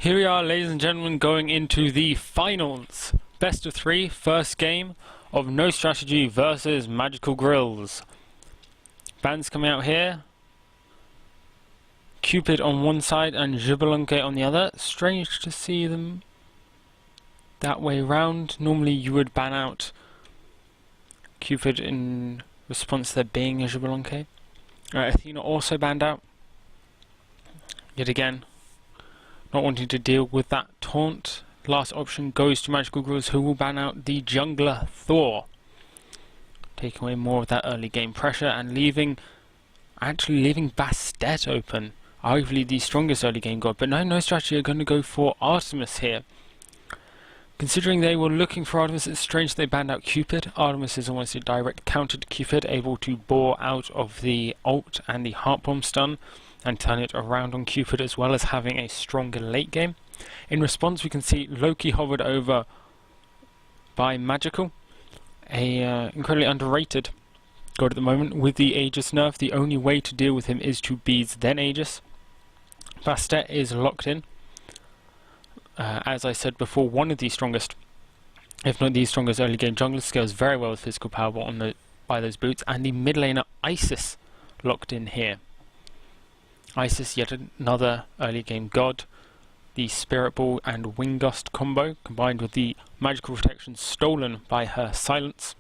Here we are, ladies and gentlemen, going into the finals. Best of 3, first game of NoStrategy versus Magical Grills. Bands coming out here. Cupid on one side and Xbalanque on the other. Strange to see them that way round. Normally you would ban out Cupid in response to there being a Xbalanque. Athena also banned out. Yet again, not wanting to deal with that taunt. Last option goes to Magical Grills, who will ban out the jungler Thor, taking away more of that early game pressure and leaving Bastet open, arguably the strongest early game god. But no, NoStrategy are going to go for Artemis here. Considering they were looking for Artemis, it's strange they banned out Cupid. Artemis is almost a direct counter to Cupid, able to bore out of the ult and the heart bomb stun and turn it around on Cupid, as well as having a stronger late game. In response, we can see Loki hovered over by Magical, a incredibly underrated god at the moment. With the Aegis nerf, the only way to deal with him is to Beads then Aegis. Bastet is locked in. As I said before, one of the strongest, if not the strongest early game jungler, scales very well with physical power by those boots, and the mid laner Isis locked in here. Isis, yet another early game god. The Spirit Ball and Wing Gust combo, combined with the magical protection stolen by her silence,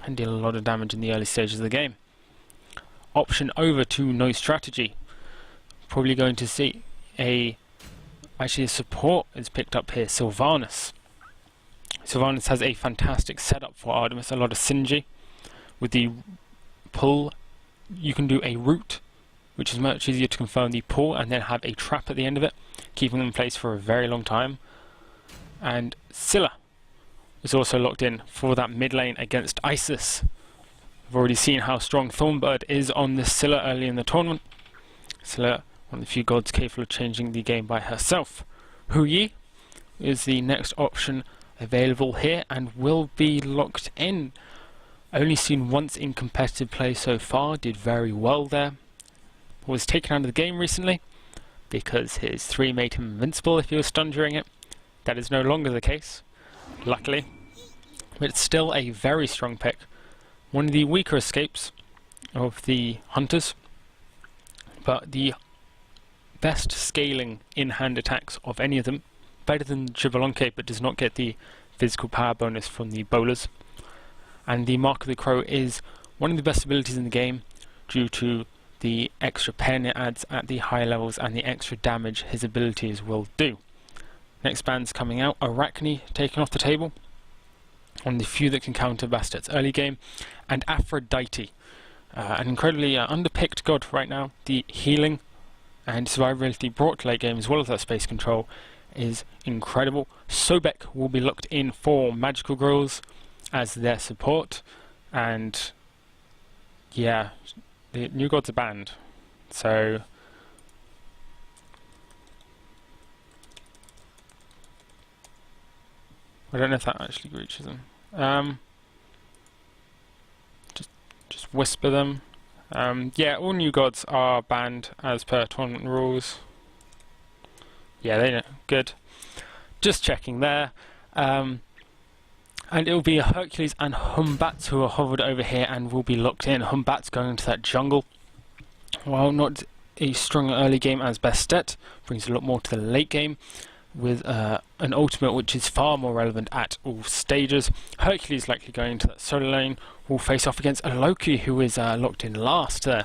and deal a lot of damage in the early stages of the game. Option over to NoStrategy. Probably going to see actually a support is picked up here, Sylvanas. Sylvanas has a fantastic setup for Artemis, a lot of synergy. With the pull, you can do a root, which is much easier to confirm the pull, and then have a trap at the end of it, keeping them in place for a very long time. And Scylla is also locked in for that mid lane against Isis. We've already seen how strong Thornbird is on this Scylla early in the tournament. Scylla, one of the few gods capable of changing the game by herself. Hu Yi is the next option available here and will be locked in. Only seen once in competitive play so far, did very well there. Was taken out of the game recently because his 3 made him invincible if he was stunned during it. That is no longer the case, luckily, but it's still a very strong pick. One of the weaker escapes of the hunters, but the best scaling in-hand attacks of any of them. Better than Xbalanque, but does not get the physical power bonus from the bowlers. And the Mark of the Crow is one of the best abilities in the game due to the extra pen it adds at the high levels and the extra damage his abilities will do. Next band's coming out, Arachne taken off the table, one of the few that can counter Bastet's early game, and Aphrodite, an incredibly underpicked god right now. The healing and survivability brought to late game, as well as that space control, is incredible. Sobek will be locked in for Magical Grills as their support, and yeah, the new gods are banned, so I don't know if that actually reaches them. Just whisper them. Yeah, all new gods are banned as per tournament rules. Yeah, they know. Good. Just checking there. And it will be Hercules and Humbats who are hovered over here and will be locked in. Humbats going into that jungle. While not a strong early game as Bastet, brings a lot more to the late game with an ultimate which is far more relevant at all stages. Hercules likely going into that solo lane, will face off against a Loki who is locked in last there.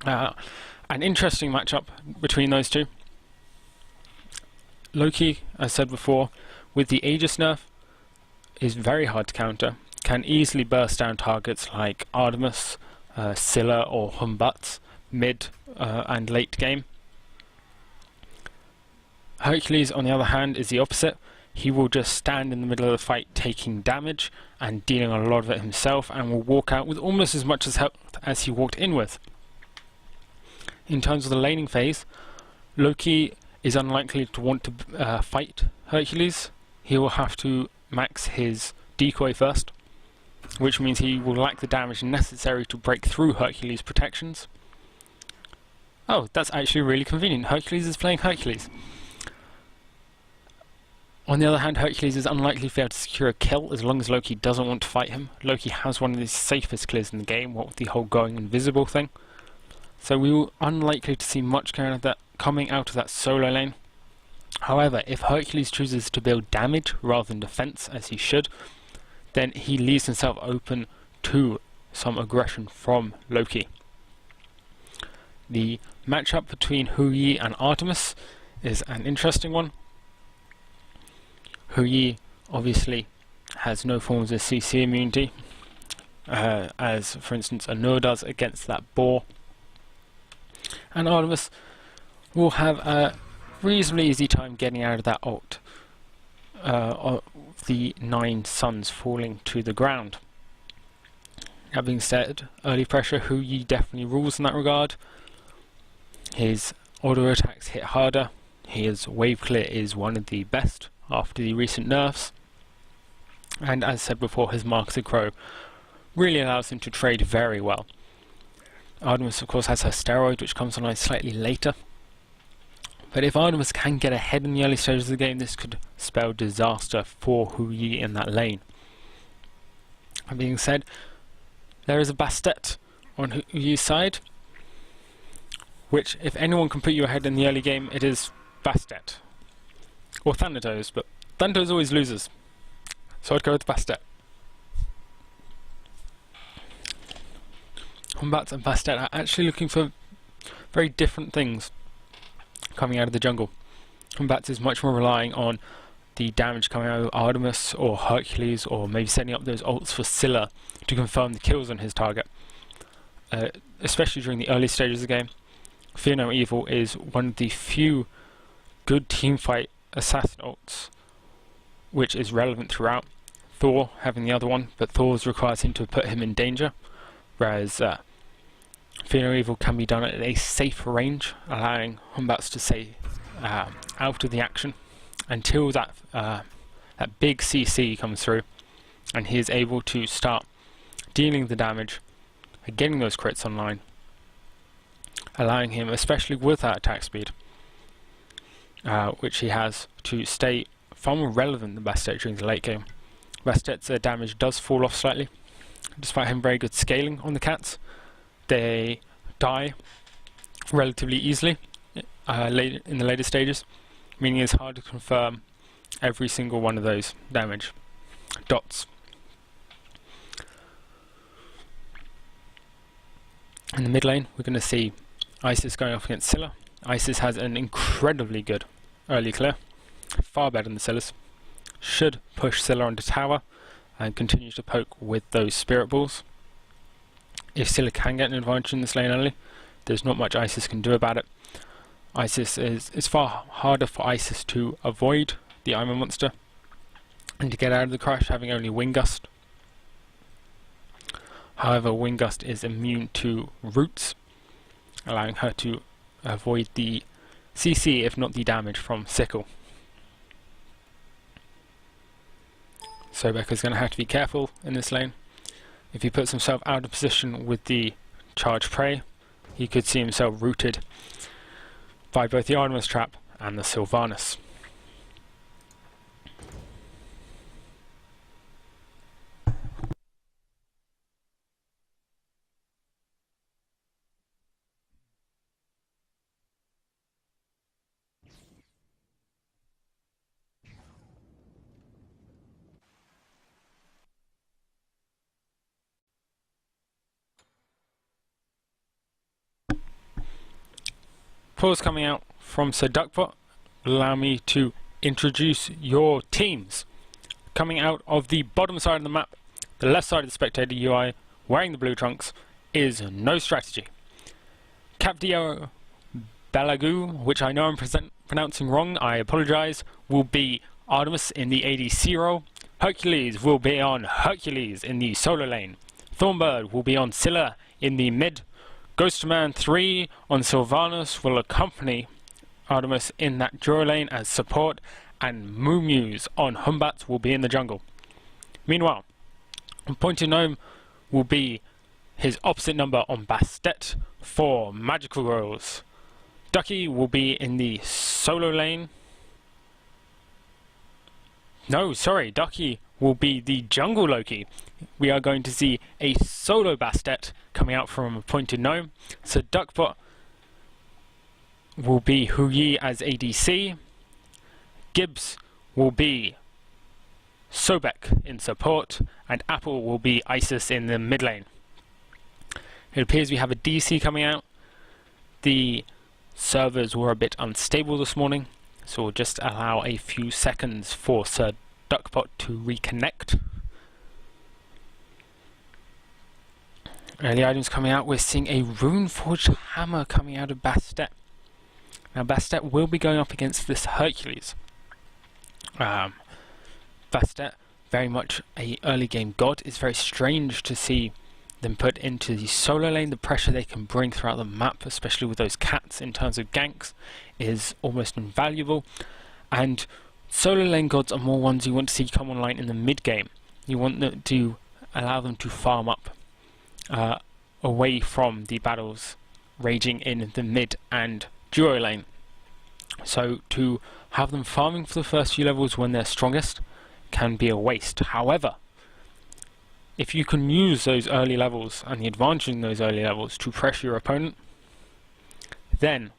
An interesting matchup between those two. Loki, as said before, with the Aegis nerf, is very hard to counter, can easily burst down targets like Artemis, Scylla or Humbats mid and late game. Hercules, on the other hand, is the opposite. He will just stand in the middle of the fight taking damage and dealing a lot of it himself, and will walk out with almost as much as health as he walked in with. In terms of the laning phase, Loki is unlikely to want to fight Hercules. He will have to max his decoy first, which means he will lack the damage necessary to break through Hercules' protections. Oh, that's actually really convenient. Hercules is playing Hercules. On the other hand, Hercules is unlikely to be able to secure a kill as long as Loki doesn't want to fight him. Loki has one of the safest clears in the game, what with the whole going invisible thing. So we were unlikely to see much coming out of that solo lane. However, if Hercules chooses to build damage rather than defense, as he should, then he leaves himself open to some aggression from Loki. The matchup between Hu Yi and Artemis is an interesting one. Hu Yi obviously has no forms of CC immunity, as for instance Anur does against that boar. And Artemis will have a reasonably easy time getting out of that ult, of the 9 suns falling to the ground. That being said, early pressure, Hu Yi definitely rules in that regard. His auto attacks hit harder, his wave clear is one of the best after the recent nerfs, and as said before, his Mark of the Crow really allows him to trade very well. Artemis of course has her steroid, which comes online slightly later, but if Artemis can get ahead in the early stages of the game, this could spell disaster for Hu Yi in that lane. That being said, there is a Bastet on Hu Yi's side, which if anyone can put you ahead in the early game, it is Bastet. Or Thanatos, but Thanatos always loses, so I'd go with Bastet. Humbats and Bastet are actually looking for very different things coming out of the jungle. Humbats is much more relying on the damage coming out of Artemis or Hercules, or maybe setting up those ults for Scylla to confirm the kills on his target, especially during the early stages of the game. Fear No Evil is one of the few good teamfight assassin ults which is relevant throughout. Thor having the other one, but Thor's requires him to put him in danger, whereas Fear No Evil can be done at a safe range, allowing Humbats to stay out of the action until that big CC comes through, and he is able to start dealing the damage and getting those crits online, allowing him, especially with that attack speed, which he has, to stay far more relevant than Bastet during the late game. Bastet's damage does fall off slightly, despite having very good scaling on the cats. They die relatively easily in the later stages, meaning it's hard to confirm every single one of those damage dots. In the mid lane, we're going to see Isis going off against Scylla. Isis has an incredibly good early clear, far better than Scylla's. Should push Scylla onto tower and continue to poke with those spirit balls. If Scylla can get an advantage in this lane early, there's not much Isis can do about it. It's far harder for Isis to avoid the Iron Monster and to get out of the crush, having only Wind Gust. However, Wind Gust is immune to roots, allowing her to avoid the CC, if not the damage, from Sickle. So Becca's going to have to be careful in this lane. If he puts himself out of position with the charge prey, he could see himself rooted by both the Artemis Trap and the Sylvanas. Pause coming out from Sir Duckbot will allow me to introduce your teams. Coming out of the bottom side of the map, the left side of the spectator UI, wearing the blue trunks, is NoStrategy. Capdio Balagu, which I know I'm pronouncing wrong, I apologise, will be Artemis in the ADC role. Hercules will be on Hercules in the solo lane. Thornbird will be on Scylla in the mid. Ghostman 3 on Sylvanas will accompany Artemis in that duo lane as support, and Moomuse on Humbats will be in the jungle. Meanwhile, Pointed Gnome will be his opposite number on Bastet for magical roles. Ducky will be in the solo lane, No, sorry, Ducky will be the jungle Loki. We are going to see a solo Bastet coming out from a pointed gnome. So Duckbot will be Huyi as ADC. Gibbs will be Sobek in support, and Apple will be Isis in the mid lane. It appears we have a DC coming out. The servers were a bit unstable this morning, so we'll just allow a few seconds for Sir Duckbot to reconnect. Early items coming out, we're seeing a Runeforged hammer coming out of Bastet. Now Bastet will be going up against this Hercules. Bastet, very much a early game god. It's very strange to see them put into the solo lane. The pressure they can bring throughout the map, especially with those cats in terms of ganks, is almost invaluable. And solo lane gods are more ones you want to see come online in the mid game. You want them to allow them to farm up away from the battles raging in the mid and duo lane. So to have them farming for the first few levels when they're strongest can be a waste. However, if you can use those early levels and the advantage in those early levels to pressure your opponent, then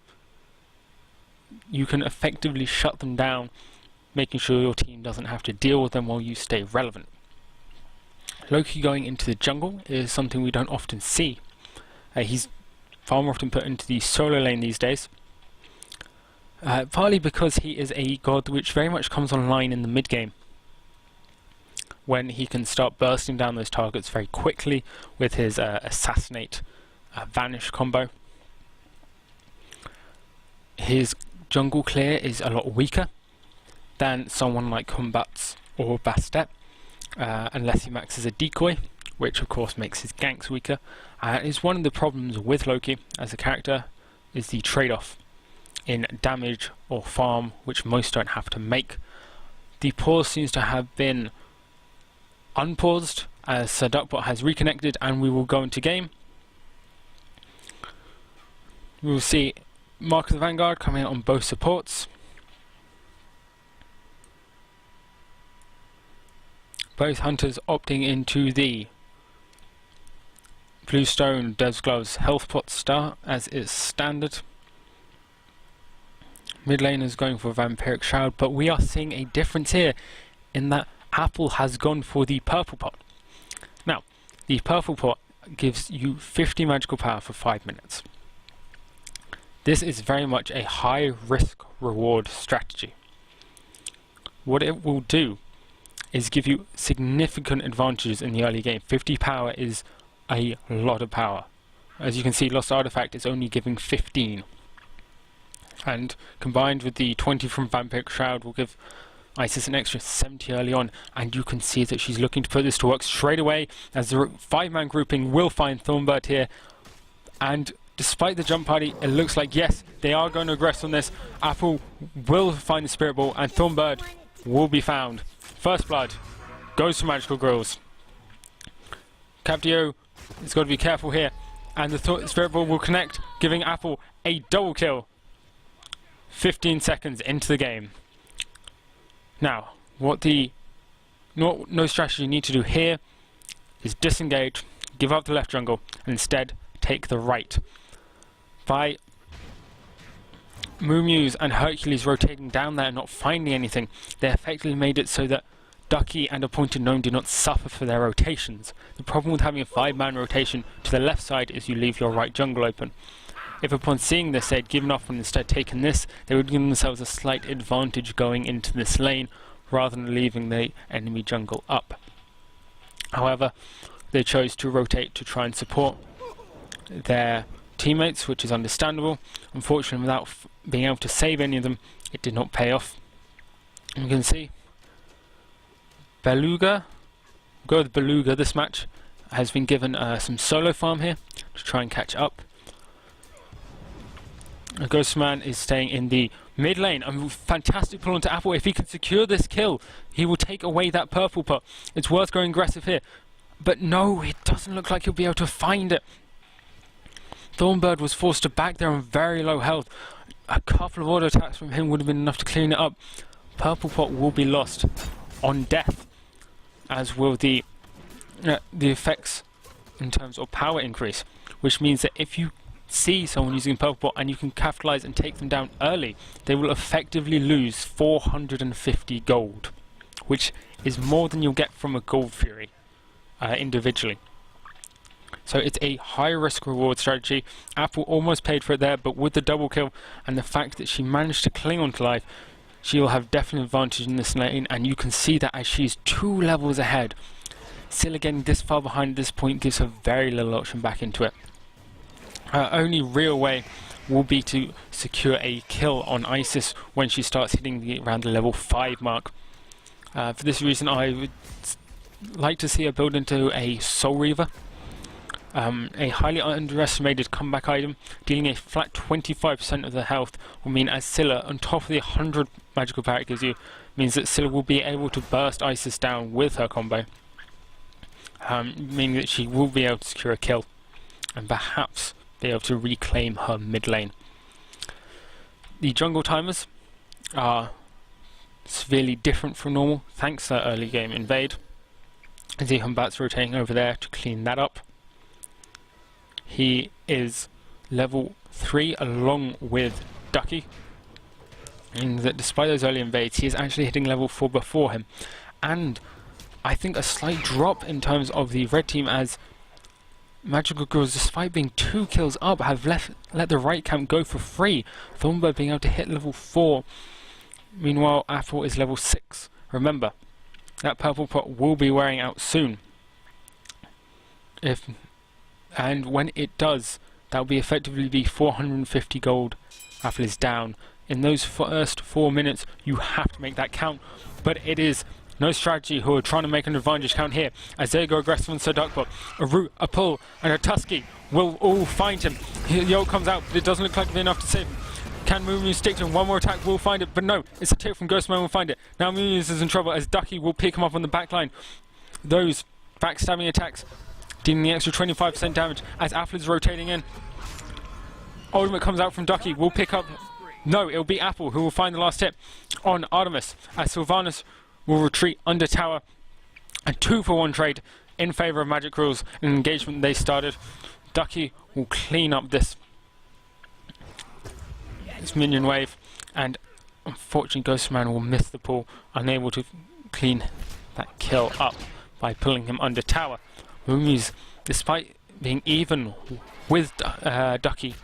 you can effectively shut them down, making sure your team doesn't have to deal with them while you stay relevant. Loki going into the jungle is something we don't often see. He's far more often put into the solo lane these days, partly because he is a god which very much comes online in the mid game, when he can start bursting down those targets very quickly with his assassinate vanish combo. His jungle clear is a lot weaker than someone like Kumbats or Bastet, unless he maxes a decoy, which of course makes his ganks weaker. Is one of the problems with Loki as a character, is the trade-off in damage or farm, which most don't have to make. The pause seems to have been unpaused as Sir Duckbot has reconnected, and we will go into game. We will see Mark of the Vanguard coming out on both supports. Both hunters opting into the Bluestone Dev's Gloves Health Pot start as is standard. Mid lane is going for Vampiric Shroud, but we are seeing a difference here in that Apple has gone for the Purple Pot. Now, the Purple Pot gives you 50 magical power for 5 minutes. This is very much a high risk reward strategy. What it will do is give you significant advantages in the early game. 50 power is a lot of power. As you can see, Lost Artifact is only giving 15. And combined with the 20 from Vampiric Shroud will give Isis an extra 70 early on, and you can see that she's looking to put this to work straight away, as the 5-man grouping will find Thornbird here. And despite the jump party, it looks like, yes, they are going to aggress on this. Apple will find the Spirit Ball, and Thornbird will be found. First blood goes to Magical Grills. Capdio has got to be careful here, and the Spirit Ball will connect, giving Apple a double kill 15 seconds into the game. Now, what the NoStrategy need to do here is disengage, give up the left jungle, and instead take the right. By Moo Mews and Hercules rotating down there and not finding anything, they effectively made it so that Ducky and a Pointed Gnome do not suffer for their rotations. The problem with having a 5-man rotation to the left side is you leave your right jungle open. If upon seeing this they had given up and instead taken this, they would give themselves a slight advantage going into this lane rather than leaving the enemy jungle up. However, they chose to rotate to try and support their teammates, which is understandable. Unfortunately, without being able to save any of them, it did not pay off. You can see Beluga, go with Beluga this match, has been given some solo farm here to try and catch up. Ghostman is staying in the mid lane. A fantastic pull onto Apple. If he can secure this kill, he will take away that purple pot. It's worth going aggressive here. But no, it doesn't look like he'll be able to find it. Thornbird was forced to back there on very low health. A couple of auto attacks from him would have been enough to clean it up. Purple pot will be lost. on death, as will the effects in terms of power increase, which means that if you see someone using a purple bot and you can capitalize and take them down early, they will effectively lose 450 gold, which is more than you'll get from a gold fury individually. So it's a high risk reward strategy. Apple almost paid for it there, but with the double kill and the fact that she managed to cling on to life, she will have definite advantage in this lane, and you can see that as she's 2 levels ahead. Scylla getting this far behind at this point gives her very little option back into it. Her only real way will be to secure a kill on Isis when she starts hitting around the level 5 mark. For this reason, I would like to see her build into a Soul Reaver. A highly underestimated comeback item, dealing a flat 25% of the health, will mean as Scylla, on top of the 100 magical power it gives you, means that Scylla will be able to burst Isis down with her combo. Meaning that she will be able to secure a kill and perhaps be able to reclaim her mid lane. The jungle timers are severely different from normal thanks to that early game invade. As the Humbat's rotating over there to clean that up. He is level 3 along with Ducky, and that despite those early invades he is actually hitting level 4 before him, and I think a slight drop in terms of the red team, as Magical Girls, despite being 2 kills up, have let the right camp go for free, Thornbird being able to hit level 4. Meanwhile, Apple is level 6. Remember, that purple pot will be wearing out soon. And when it does, that will be effectively be 450 gold. Apple is down. In those first 4 minutes, you have to make that count. But it is NoStrategy who are trying to make an advantage count here, as they go aggressive on Sir Duckbot. A Root, a Pull, and a Tusky will all find him. The ult comes out, but it doesn't look like it'll be enough to save him. Can Moonmuse stick to him? One more attack will find it, but no, it's a tip from Ghostman will find it. Now Moonmuse is in trouble, as Ducky will pick him up on the back line. Those backstabbing attacks dealing the extra 25% damage as Apple is rotating in. Ultimate comes out from Ducky, will pick up... No, it'll be Apple who will find the last hit on Artemis, as Sylvanas will retreat under tower. A 2-for-1 trade in favour of Magic Rules, an engagement they started. Ducky will clean up this minion wave, and unfortunately Ghostman will miss the pull, unable to clean that kill up by pulling him under tower. Moonmuse, despite being even with Ducky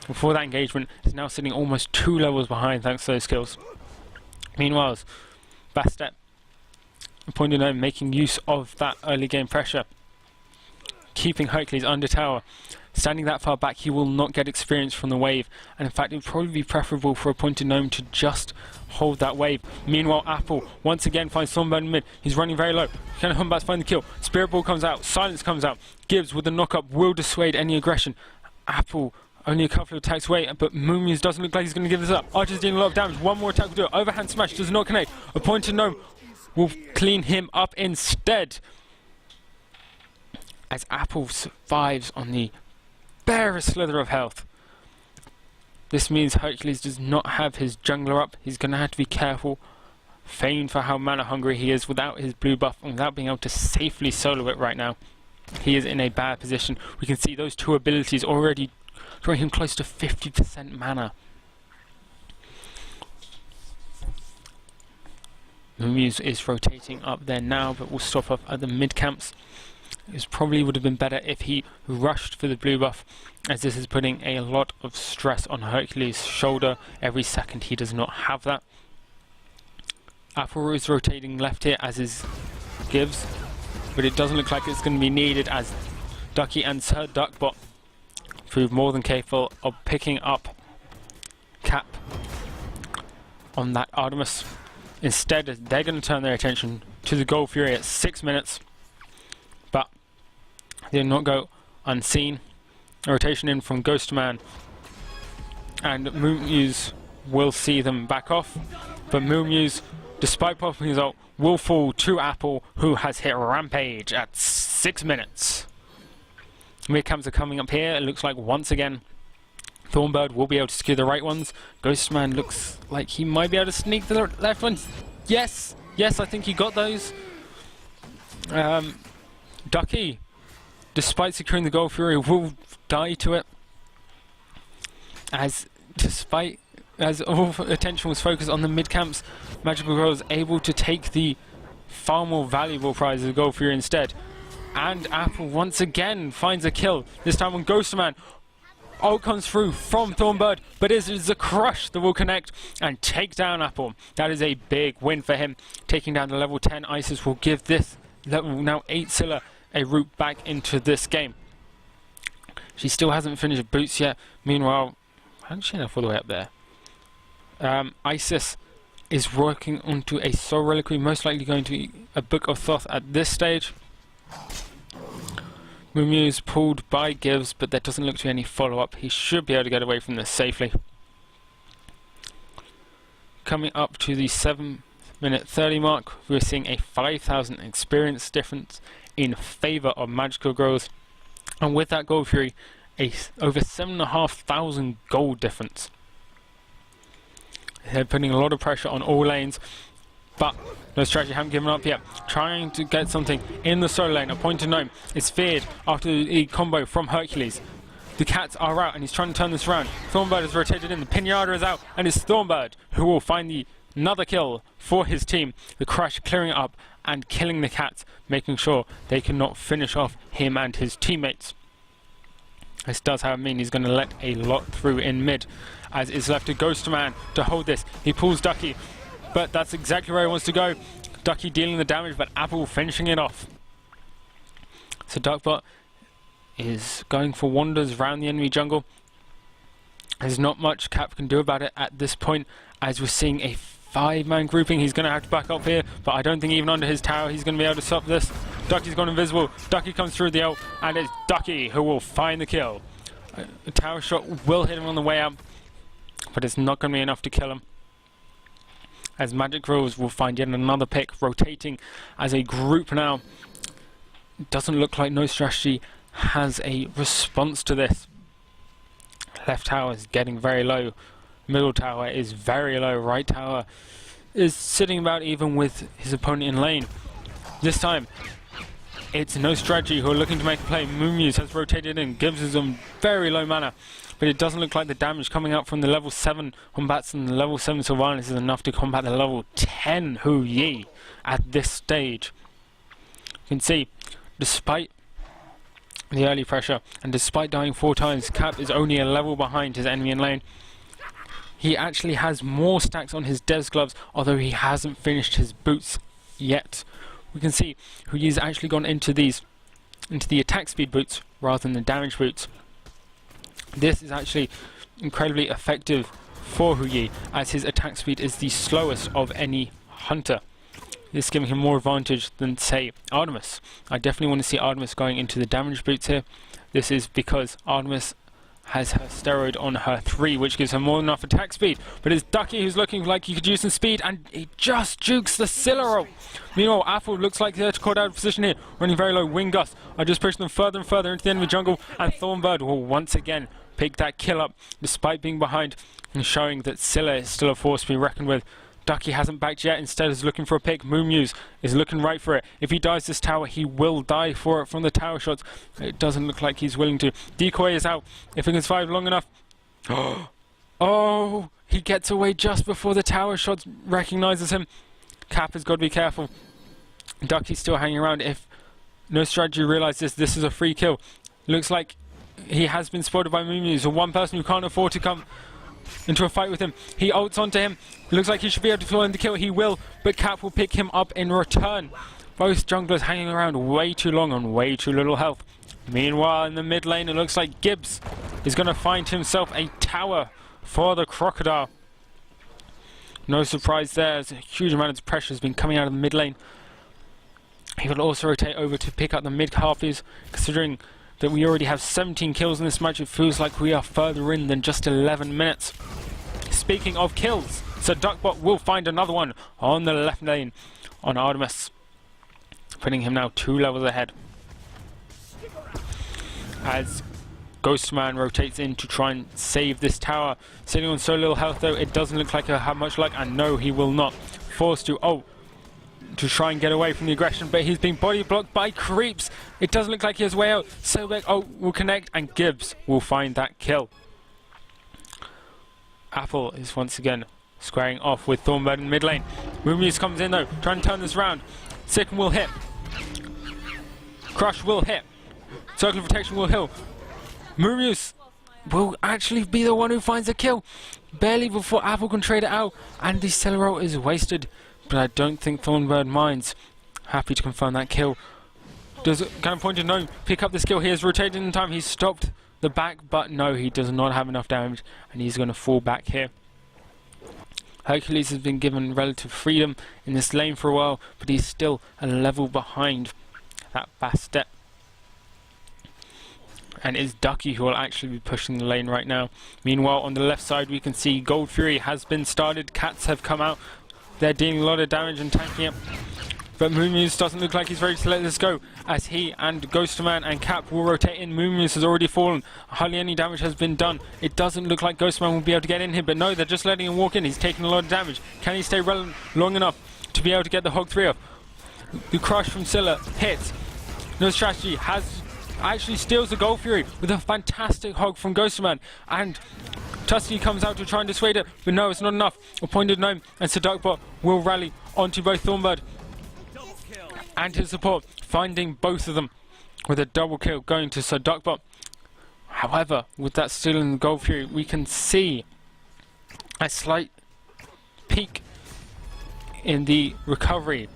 before that engagement, is now sitting almost 2 levels behind thanks to those kills. Meanwhile, Bastet, pointing out, making use of that early game pressure, keeping Hercules under tower. Standing that far back, he will not get experience from the wave, and in fact it would probably be preferable for a pointed gnome to just hold that wave. Meanwhile, Apple once again finds Thornburn in mid. He's running very low. Can Humbats find the kill? Spirit Ball comes out, Silence comes out. Gibbs with the knock-up will dissuade any aggression. Apple only a couple of attacks away, but Moonmuse doesn't look like he's going to give this up. Archer's dealing a lot of damage. One more attack will do it. Overhand smash does not connect. A pointed gnome will clean him up instead, as Apple survives on the barest slither of health. This means Hercules does not have his jungler up. He's going to have to be careful, famed for how mana hungry he is without his blue buff and without being able to safely solo it right now. He is in a bad position. We can see those 2 abilities already drawing him close to 50% mana. Moonmuse is rotating up there now, but will stop off at the mid camps. It probably would have been better if he rushed for the blue buff, as this is putting a lot of stress on Hercules' shoulder every second he does not have that. Apple is rotating left here, as is Gibbs, but it doesn't look like it's going to be needed, as Ducky and Sir Duckbot prove more than capable of picking up Cap on that Artemis. Instead, they're going to turn their attention to the Gold Fury at 6 minutes, but they will not go unseen. A rotation in from Ghostman, and Moonmuse will see them back off, but Moonmuse, despite popping his ult, will fall to Apple, who has hit Rampage at 6 minutes. Mid camps are coming up here. It looks like once again Thornbird will be able to secure the right ones. Ghostman looks like he might be able to sneak the left ones. Yes, Yes, I think he got those. Ducky, despite securing the Gold Fury, will die to it. As all attention was focused on the mid camps, Magical Girl was able to take the far more valuable prize of the Gold Fury instead. And Apple once again finds a kill, this time on Ghosterman. Ult comes through from Thornbird, but it is the Crush that will connect and take down Apple. That is a big win for him. Taking down the level 10 Isis will give this level now 8 Scylla a route back into this game. She still hasn't finished boots yet. Meanwhile, how did she end up all the way up there? Isis is working onto a Soul Reliquary, most likely going to be a Book of Thoth at this stage. Mumu is pulled by Gibbs, but there doesn't look to be any follow-up. He should be able to get away from this safely. Coming up to the 7-minute 30 mark, we're seeing a 5,000 experience difference in favour of Magical Girls. And with that Gold Fury, over 7,500 gold difference. They're putting a lot of pressure on all lanes, but NoStrategy haven't given up yet. Trying to get something in the solo lane. A point to Gnome is feared after the combo from Hercules. The cats are out and he's trying to turn this around. Thornbird is rotated in, the Pinata is out, and it's Thornbird who will find another kill for his team. The Crush clearing it up and killing the cats, making sure they cannot finish off him and his teammates. This does, however, mean he's going to let a lot through in mid, as it's left to Ghosterman to hold this. He pulls Ducky, but that's exactly where he wants to go. Ducky dealing the damage, but Apple finishing it off. So Duckbot is going for wanders around the enemy jungle. There's not much Cap can do about it at this point, as we're seeing a 5-man grouping. He's going to have to back up here, but I don't think even under his tower he's going to be able to stop this. Ducky's gone invisible. Ducky comes through the ult, and it's Ducky who will find the kill. A tower shot will hit him on the way out, but it's not going to be enough to kill him. As Magic Rose will find yet another pick, rotating as a group now. It doesn't look like NoStrategy has a response to this. Left tower is getting very low. Middle tower is very low. Right tower is sitting about even with his opponent in lane. This time, it's NoStrategy who are looking to make a play. Moonmuse has rotated in, gives us some very low mana, but it doesn't look like the damage coming out from the level 7 combats and the level 7 Sylvanas is enough to combat the level 10 Hu Yi at this stage. You can see, despite the early pressure and despite dying 4 times, Cap is only a level behind his enemy in lane. He actually has more stacks on his Dev's gloves, although he hasn't finished his boots yet. We can see Hu Yi's actually gone into the attack speed boots rather than the damage boots. This is actually incredibly effective for Hu Yi, as his attack speed is the slowest of any hunter. This is giving him more advantage than, say, Artemis. I definitely want to see Artemis going into the damage boots here. This is because Artemis has her steroid on her 3, which gives her more than enough attack speed. But it's Ducky who's looking like he could use some speed, and he just jukes the Scylla ult. Meanwhile, Apple looks like they're caught out of position here, running very low. Wing Gust are just pushing them further and further into the enemy jungle, and Thornbird will once again pick that kill up, despite being behind, and showing that Scylla is still a force to be reckoned with. Ducky hasn't backed yet, instead is looking for a pick. Moonmuse is looking right for it. If he dies this tower, he will die for it from the tower shots. It doesn't look like he's willing to. Decoy is out. If he can survive long enough. Oh, he gets away just before the tower shots recognizes him. Cap has got to be careful. Ducky's still hanging around. If NoStrategy realizes this is a free kill, looks like he has been spotted by Moonmuse, or one person who can't afford to come into a fight with him. He ults onto him. Looks like he should be able to find the kill. He will, but Cap will pick him up in return. Both junglers hanging around way too long on way too little health. Meanwhile, in the mid lane, it looks like Gibbs is going to find himself a tower for the Crocodile. No surprise there, as a huge amount of pressure has been coming out of the mid lane. He will also rotate over to pick up the mid harpies, considering that we already have 17 kills in this match. It feels like we are further in than just 11 minutes. Speaking of kills, so Duckbot will find another one on the left lane on Artemis, putting him now 2 levels ahead. As Ghostman rotates in to try and save this tower, sitting on so little health though, it doesn't look like he'll have much luck, and no, he will not. Forced to, oh, to try and get away from the aggression, but he's being body blocked by creeps. It doesn't look like he has a way out. Silbeck will connect, and Gibbs will find that kill. Apple is once again squaring off with Thornbird in mid lane. Moonmuse comes in though, trying to turn this around. Sicken will hit. Crush will hit. Circle of Protection will heal. Moonmuse will actually be the one who finds the kill. Barely before Apple can trade it out, and the Celeral is wasted. But I don't think Thornbird minds. Happy to confirm that kill. Does kind of point to no, pick up the skill. He has rotated in time. He's stopped the back, but no, he does not have enough damage, and he's going to fall back here. Hercules has been given relative freedom in this lane for a while, but he's still a level behind that Bastet. And it's Ducky who will actually be pushing the lane right now. Meanwhile, on the left side, we can see Gold Fury has been started. Cats have come out. They're dealing a lot of damage and tanking it. But Moonmuse doesn't look like he's ready to let this go, as he and Ghosterman and Cap will rotate in. Moonmuse has already fallen. Hardly any damage has been done. It doesn't look like Ghosterman will be able to get in here, but no, they're just letting him walk in. He's taking a lot of damage. Can he stay long enough to be able to get the Hog 3 off? The crush from Scylla hits. NoStrategy actually steals the Gold Fury with a fantastic hog from Ghosterman, and Tusky comes out to try and dissuade it, but no, it's not enough. Appointed Gnome and Seductbot will rally onto both Thornbird and his support, finding both of them with a double kill going to Seductbot. However, with that stealing the Gold Fury, we can see a slight peak in the recovery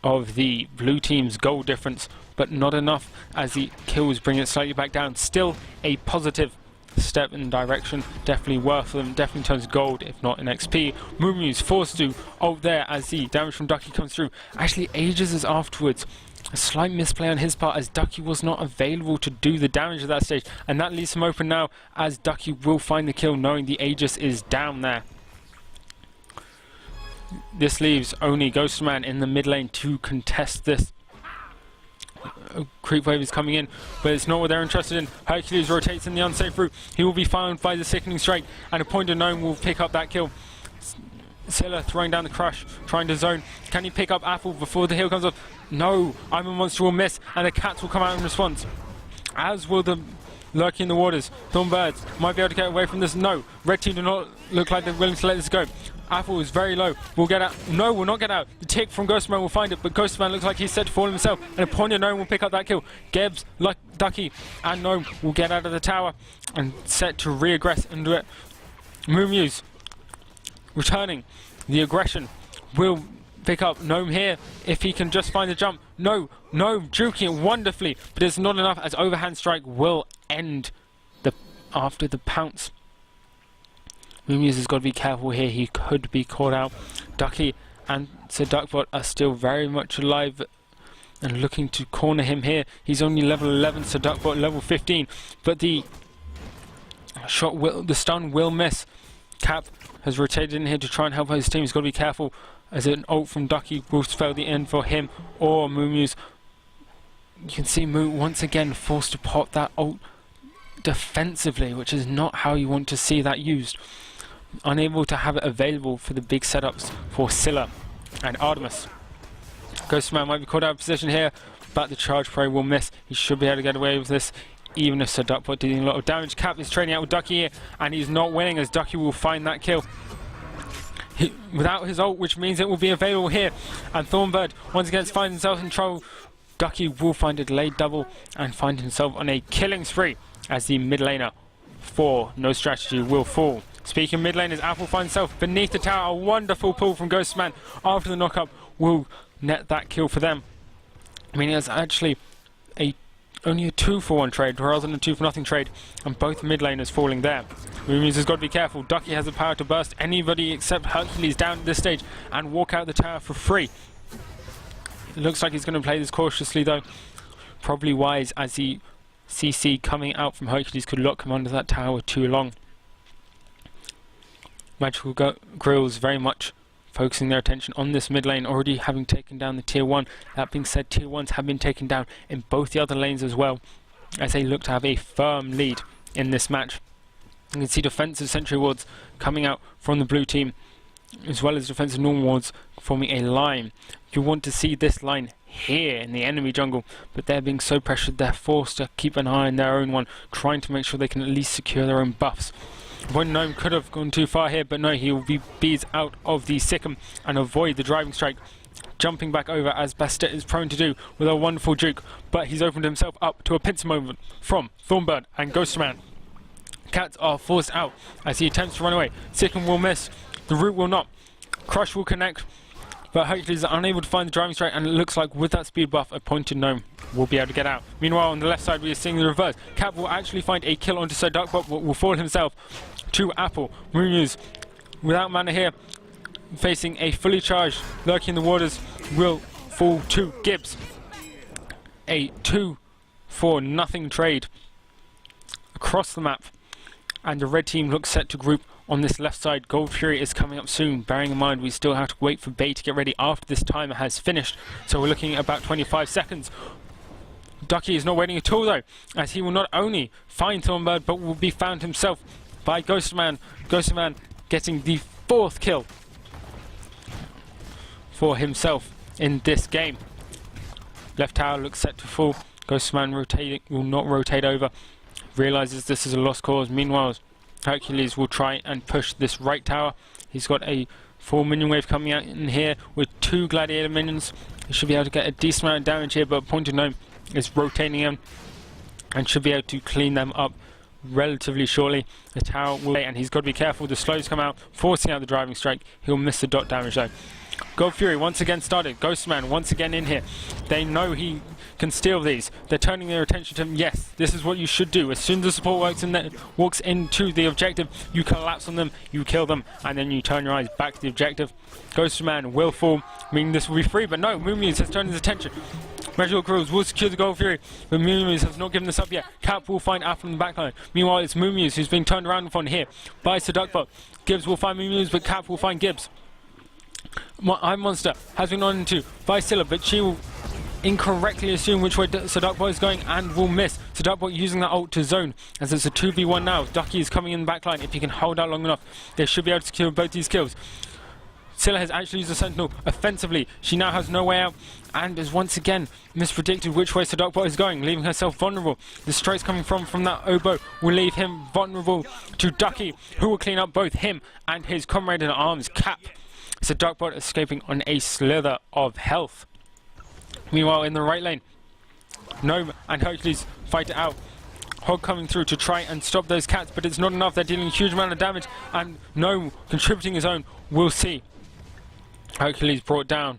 of the blue team's goal difference, but not enough as the kills bring it slightly back down. Still a positive step in the direction, definitely worth them, definitely turns gold if not in XP. Moonmuse forced to ult there as the damage from Ducky comes through. Actually Aegis is afterwards. A slight misplay on his part as Ducky was not available to do the damage at that stage, and that leaves him open now as Ducky will find the kill knowing the Aegis is down there. This leaves only Ghostman in the mid lane to contest this. Creep wave is coming in, but it's not what they're interested in. Hercules rotates in the unsafe route. He will be found by the Sickening Strike, and Appointed Gnome will pick up that kill. Scylla throwing down the crush, trying to zone. Can he pick up Apple before the heal comes off? No, I'm a Monster will miss, and the Cats will come out in response. As will the Lurking in the Waters. Thornbirds might be able to get away from this. No, Red Team do not look like they're willing to let this go. Apple is very low. Will get out. No, will not get out. The tick from Ghostman will find it, but Ghostman looks like he's set to fall himself. And Appointed Gnome will pick up that kill. Gibbs, Ducky, and Gnome will get out of the tower and set to re-aggress into it. Moonmuse returning. The aggression will pick up Gnome here if he can just find the jump. No, Gnome juking it wonderfully, but it's not enough as Overhand Strike will end after the pounce. Moonmuse has got to be careful here, he could be caught out. Ducky and Seductbot are still very much alive and looking to corner him here. He's only level 11, Seductbot level 15, but the stun will miss. Cap has rotated in here to try and help his team. He's got to be careful as an ult from Ducky will spell the end for him or Moonmuse. You can see Moon once again forced to pop that ult defensively, which is not how you want to see that used. Unable to have it available for the big setups for Scylla and Artemis. Ghostman might be caught out of position here, but the charge probably will miss. He should be able to get away with this, even if Seductbot dealing a lot of damage. Cap is trading out with Ducky here, and he's not winning as Ducky will find that kill. Without his ult, which means it will be available here. And Thornbird once again finds himself in trouble. Ducky will find a delayed double and find himself on a killing spree as the mid laner for NoStrategy will fall. Speaking of mid laners, Apple finds himself beneath the tower. A wonderful pull from Ghostman after the knockup will net that kill for them. Meaning it's actually only a 2-for-1 trade rather than a 2-for-nothing trade, and both mid laners falling there. Moonmuse has got to be careful. Ducky has the power to burst anybody except Hercules down at this stage and walk out the tower for free. It looks like he's going to play this cautiously though. Probably wise, as the CC coming out from Hercules could lock him under that tower too long. Magical Grills very much focusing their attention on this mid lane, already having taken down the tier 1. That being said, tier 1s have been taken down in both the other lanes as well, as they look to have a firm lead in this match. You can see defensive sentry wards coming out from the blue team as well as defensive normal wards forming a line. You want to see this line here in the enemy jungle, but they're being so pressured they're forced to keep an eye on their own one, trying to make sure they can at least secure their own buffs. One gnome could have gone too far here, but no, he will be bees out of the Sikkim and avoid the driving strike, jumping back over as Bastet is prone to do with a wonderful juke, but he's opened himself up to a pincer moment from Thornbird and Ghostman. Cats are forced out as he attempts to run away. Sikkim will miss, the root will not, Crush will connect, but Hercules is unable to find the driving strike, and it looks like with that speed buff a pointed gnome will be able to get out. Meanwhile on the left side we are seeing the reverse. Cap will actually find a kill onto Sir Duckbot, but will fall himself to Apple. Moonuse without mana here, facing a fully charged lurking in the waters, will fall to Gibbs. A 2-for-0 trade across the map, and the red team looks set to group on this left side. Gold Fury is coming up soon, bearing in mind we still have to wait for Bay to get ready after this timer has finished, so we're looking at about 25 seconds. Ducky is not waiting at all though, as he will not only find Thornbird but will be found himself by Ghostman. Ghostman getting the 4th kill for himself in this game. Left tower looks set to fall. Ghostman rotating, will not rotate over, realizes this is a lost cause. Meanwhile Hercules will try and push this right tower. He's got a full minion wave coming out in here with 2 gladiator minions. He should be able to get a decent amount of damage here, but Pointed Gnome is rotating him and should be able to clean them up relatively shortly. The tower will, and he's got to be careful. The slows come out, forcing out the driving strike. He'll miss the dot damage though. Gold Fury once again started. Ghostman once again in here. They know he can steal these. They're turning their attention to him. Yes, this is what you should do. As soon as the support walks into the objective, you collapse on them, you kill them, and then you turn your eyes back to the objective. Ghostman will fall, meaning this will be free, but no, Moonmuse has turned his attention. Magical Grills will secure the Gold Fury, but Moonmuse has not given this up yet. Cap will find Apple in the backline. Meanwhile, it's Moonmuse who's being turned around upon here by Sir Duckbot. Gibbs will find Moonmuse, but Cap will find Gibbs. Monster has been on into Vicilla, but she will incorrectly assume which way Sir Duckbot is going and will miss. Sir Duckbot using that ult to zone as it's a 2v1 now. Ducky is coming in the backline. If he can hold out long enough, they should be able to secure both these kills. Scylla has actually used the Sentinel offensively. She now has no way out and has once again mispredicted which way Sir Duckbot is going, leaving herself vulnerable. The strikes coming from that oboe will leave him vulnerable to Ducky, who will clean up both him and his comrade in arms, Cap. Sir Duckbot escaping on a slither of health. Meanwhile in the right lane, Gnome and Hercules fight it out. Hog coming through to try and stop those cats, but it's not enough. They're dealing a huge amount of damage, and Gnome contributing his own. We'll see. Hercules brought down.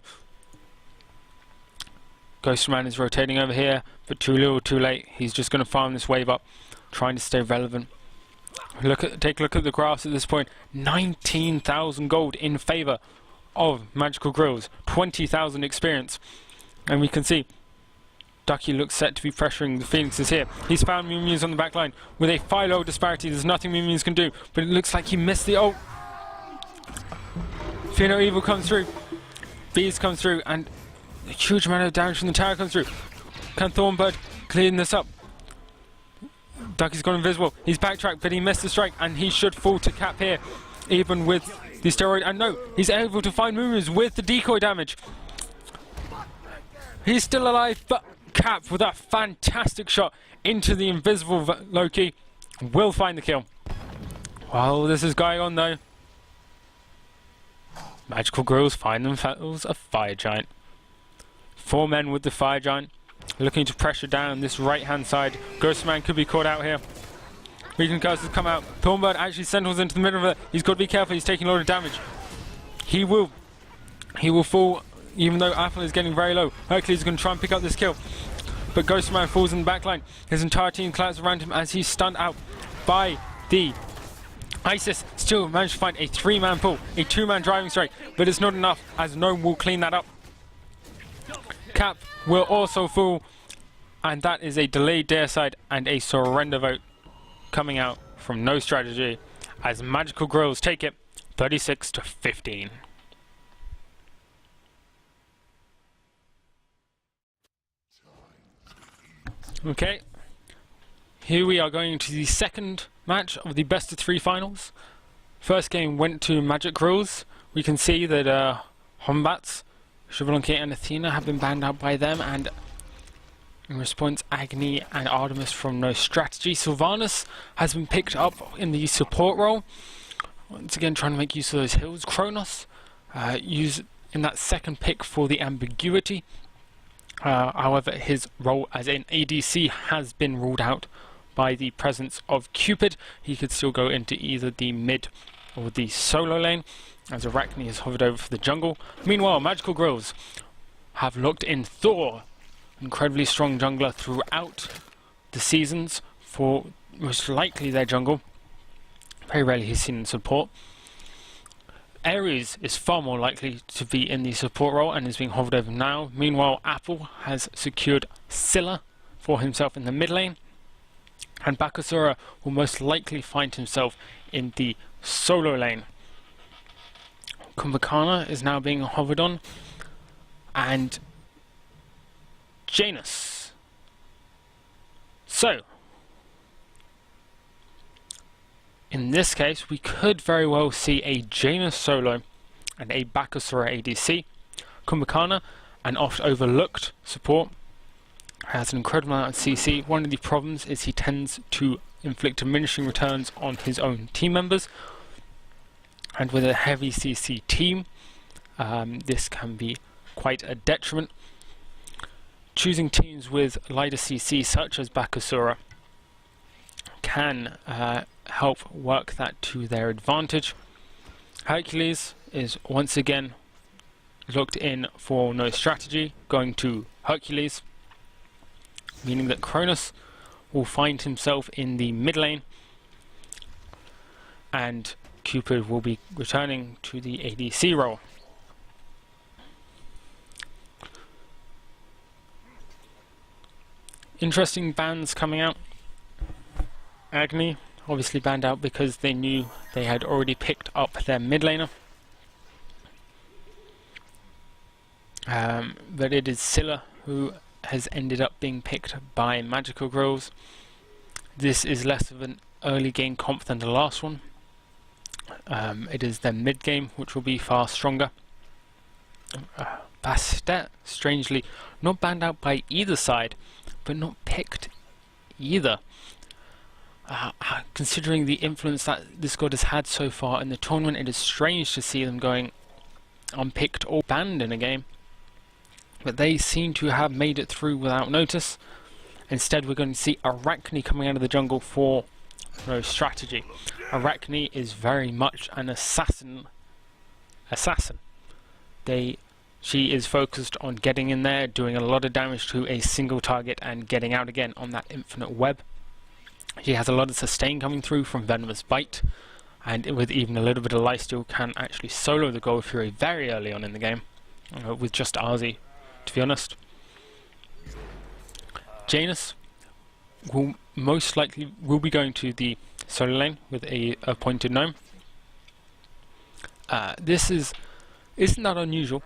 Ghostman is rotating over here, but too little too late. He's just going to farm this wave up, trying to stay relevant. Take a look at the graphs at this point. 19,000 gold in favour of Magical Grills, 20,000 experience, and we can see Ducky looks set to be pressuring the Phoenixes here. He's found Mew on the back line with a 5-0 disparity. There's nothing Mew can do, but it looks like he missed the ult. Fear No Evil comes through, Bees comes through, and a huge amount of damage from the tower comes through. Can Thornbird clean this up? Ducky's gone invisible. He's backtracked, but he missed the strike, and he should fall to Cap here, even with the steroid. And no, he's able to find Moomoo's with the decoy damage. He's still alive, but Cap, with that fantastic shot into the invisible Loki, will find the kill. While this is going on, though, Magical Grills find themselves a Fire Giant. 4 men with the Fire Giant, looking to pressure down this right-hand side. Ghostman could be caught out here. Region Curses come out. Thornbird actually sentinels into the middle of it. He's got to be careful. He's taking a lot of damage. He will fall, even though Apple is getting very low. Hercules is going to try and pick up this kill, but Ghostman falls in the back line. His entire team collapses around him as he's stunned out by the Isis. Still managed to find a 3-man pull, a 2-man driving strike, but it's not enough as Gnome will clean that up. Cap will also fall, and that is a delayed deicide and a surrender vote coming out from NoStrategy as Magical Grills take it 36-15. Okay, here we are going to the second match of the best of 3 finals. First game went to Magic Grills We can see that Hombats, Shivalonki and Athena have been banned out by them, and in response, Agni and Artemis from NoStrategy. Sylvanas has been picked up in the support role, once again trying to make use of those heals. Kronos used in that second pick for the ambiguity. However, his role as an ADC has been ruled out by the presence of Cupid. He could still go into either the mid or the solo lane, as Arachne has hovered over for the jungle. Meanwhile, Magical Grills have locked in Thor, incredibly strong jungler throughout the seasons for most likely their jungle. Very rarely he's seen in support. Ares is far more likely to be in the support role and is being hovered over now. Meanwhile, Apple has secured Scylla for himself in the mid lane, and Bakasura will most likely find himself in the solo lane. Kumbhakana is now being hovered on, and Janus. So, in this case, we could very well see a Janus solo and a Bakasura ADC. Kumbhakana, an oft overlooked support, has an incredible amount of CC. One of the problems is he tends to inflict diminishing returns on his own team members, and with a heavy CC team, this can be quite a detriment. Choosing teams with lighter CC such as Bakasura can help work that to their advantage. Hercules is once again looked in for NoStrategy, going to Hercules, meaning that Kronos will find himself in the mid lane, and Cupid will be returning to the ADC role. Interesting bans coming out. Agni obviously banned out because they knew they had already picked up their mid laner. But it is Scylla who has ended up being picked by Magical Grills. This is less of an early game comp than the last one. It is their mid game which will be far stronger. Bastet, strangely, not banned out by either side, but not picked either. Considering the influence that this god has had so far in the tournament, it is strange to see them going unpicked or banned in a game. But they seem to have made it through without notice. Instead, we're going to see Arachne coming out of the jungle for NoStrategy. Arachne is very much an assassin. She is focused on getting in there, doing a lot of damage to a single target and getting out again on that infinite web. She has a lot of sustain coming through from Venomous Bite, and with even a little bit of lifesteal can actually solo the Gold Fury very early on in the game, with just Arzi, to be honest. Janus will most likely be going to the solo lane with a pointed gnome. This isn't that unusual.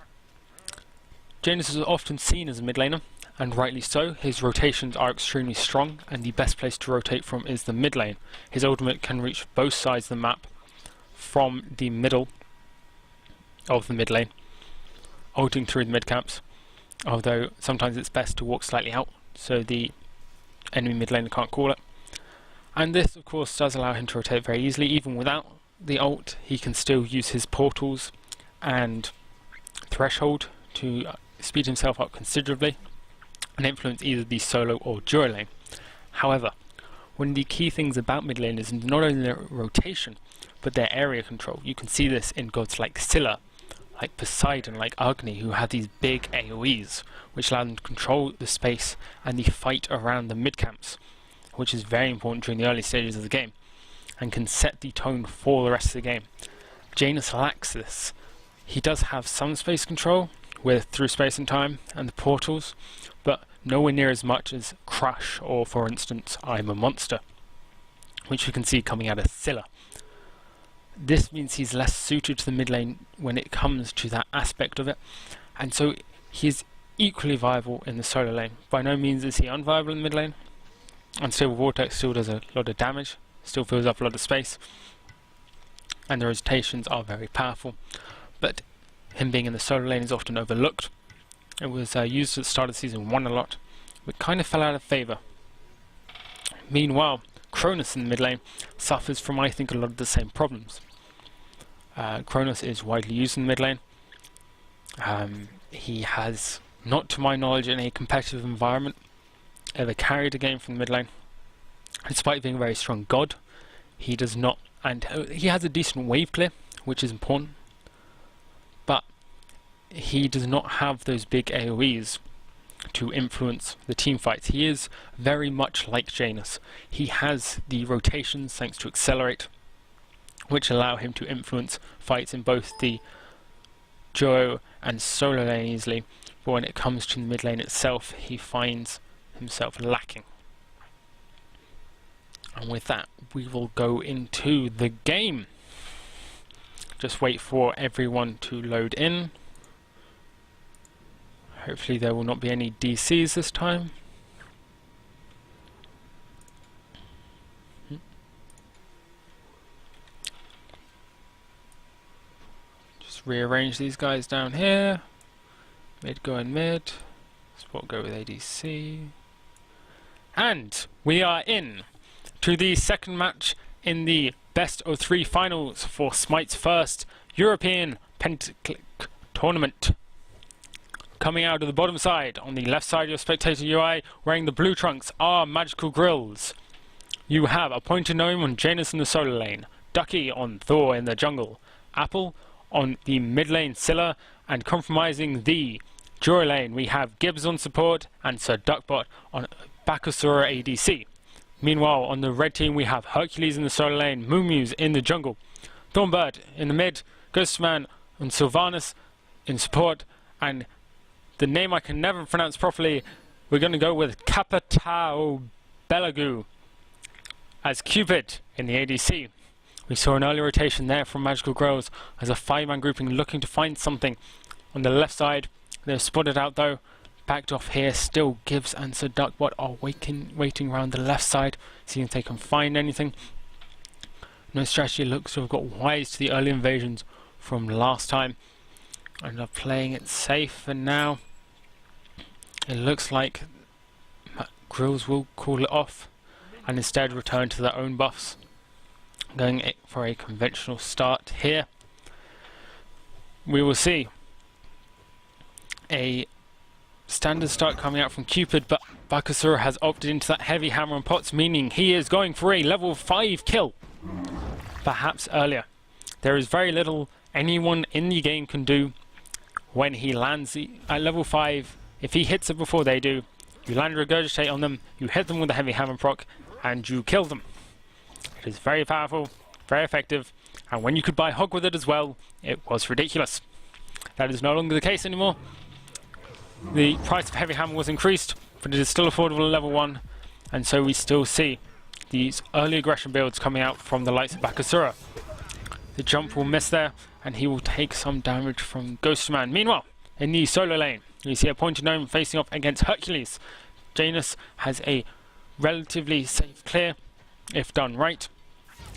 Janus is often seen as a mid laner, and rightly so. His rotations are extremely strong, and the best place to rotate from is the mid lane. His ultimate can reach both sides of the map from the middle of the mid lane, ulting through the mid camps, although sometimes it's best to walk slightly out so the enemy mid laner can't call it. And this of course does allow him to rotate very easily. Even without the ult, he can still use his portals and threshold to speed himself up considerably and influence either the solo or duo lane. However, one of the key things about mid lane is not only their rotation, but their area control. You can see this in gods like Scylla, like Poseidon, like Agni, who have these big AoEs, which allow them to control the space and the fight around the mid camps, which is very important during the early stages of the game, and can set the tone for the rest of the game. Janus lacks this. He does have some space control through space and time and the portals, but nowhere near as much as Crush or, for instance, I'm a Monster, which you can see coming out of Scylla. This means he's less suited to the mid lane when it comes to that aspect of it, and so he's equally viable in the solo lane. By no means is he unviable in the mid lane. Unstable Vortex still does a lot of damage, still fills up a lot of space, and the rotations are very powerful. but him being in the solo lane is often overlooked. It was used at the start of the season 1 a lot, but kind of fell out of favour. Meanwhile, Cronus in the mid lane suffers from, I think, a lot of the same problems. Cronus is widely used in the mid lane. He has, not to my knowledge, in a competitive environment, ever carried a game from the mid lane. Despite being a very strong god, he does not, and he has a decent wave clear, which is important, but he does not have those big AoEs to influence the team fights. He is very much like Janus. He has the rotations thanks to Accelerate, which allow him to influence fights in both the duo and solo lane easily, but when it comes to the mid lane itself, he finds himself lacking. And with that, we will go into the game. Just wait for everyone to load in. Hopefully there will not be any DCs this time. Just rearrange these guys down here. Mid going mid. Spot go with ADC. And we are in to the second match in the best of 3 finals for Smite's first European Pentaclick tournament. Coming out of the bottom side, on the left side of your spectator UI, wearing the blue trunks are Magical Grills. You have a Pointed Gnome on Janus in the solo lane, Ducky on Thor in the jungle, Apple on the mid lane Scylla, and compromising the duo lane we have Gibbs on support and Sir Duckbot on Bakasura ADC. Meanwhile, on the red team we have Hercules in the solo lane, Moomuse in the jungle, Thornbird in the mid, Ghostman and Sylvanas in support, and the name I can never pronounce properly, we're going to go with Capitao Belagu as Cupid in the ADC. We saw an early rotation there from Magical Grills as a 5-man grouping looking to find something on the left side. They're spotted out though. Backed off here, still Gibbs and Sir Duckbot are waiting around the left side, seeing if they can find anything. NoStrategy looks to have got wise to the early invasions from last time and are playing it safe for now. It looks like Grills will call it off and instead return to their own buffs, going for a conventional start here. We will see a standard start coming out from Cupid, but Bakasura has opted into that heavy hammer and pots, meaning he is going for a level 5 kill, perhaps earlier. There is very little anyone in the game can do when he lands at level 5. If he hits it before they do, you land Regurgitate on them, you hit them with a heavy hammer proc, and you kill them. It is very powerful, very effective, and when you could buy Hog with it as well, it was ridiculous. That is no longer the case anymore. The price of heavy hammer was increased, but it is still affordable at level 1, and so we still see these early aggression builds coming out from the likes of Bakasura. The jump will miss there, and he will take some damage from Ghostman. Meanwhile, in the solo lane, you see a Pointed Gnome facing off against Hercules. Janus has a relatively safe clear, if done right.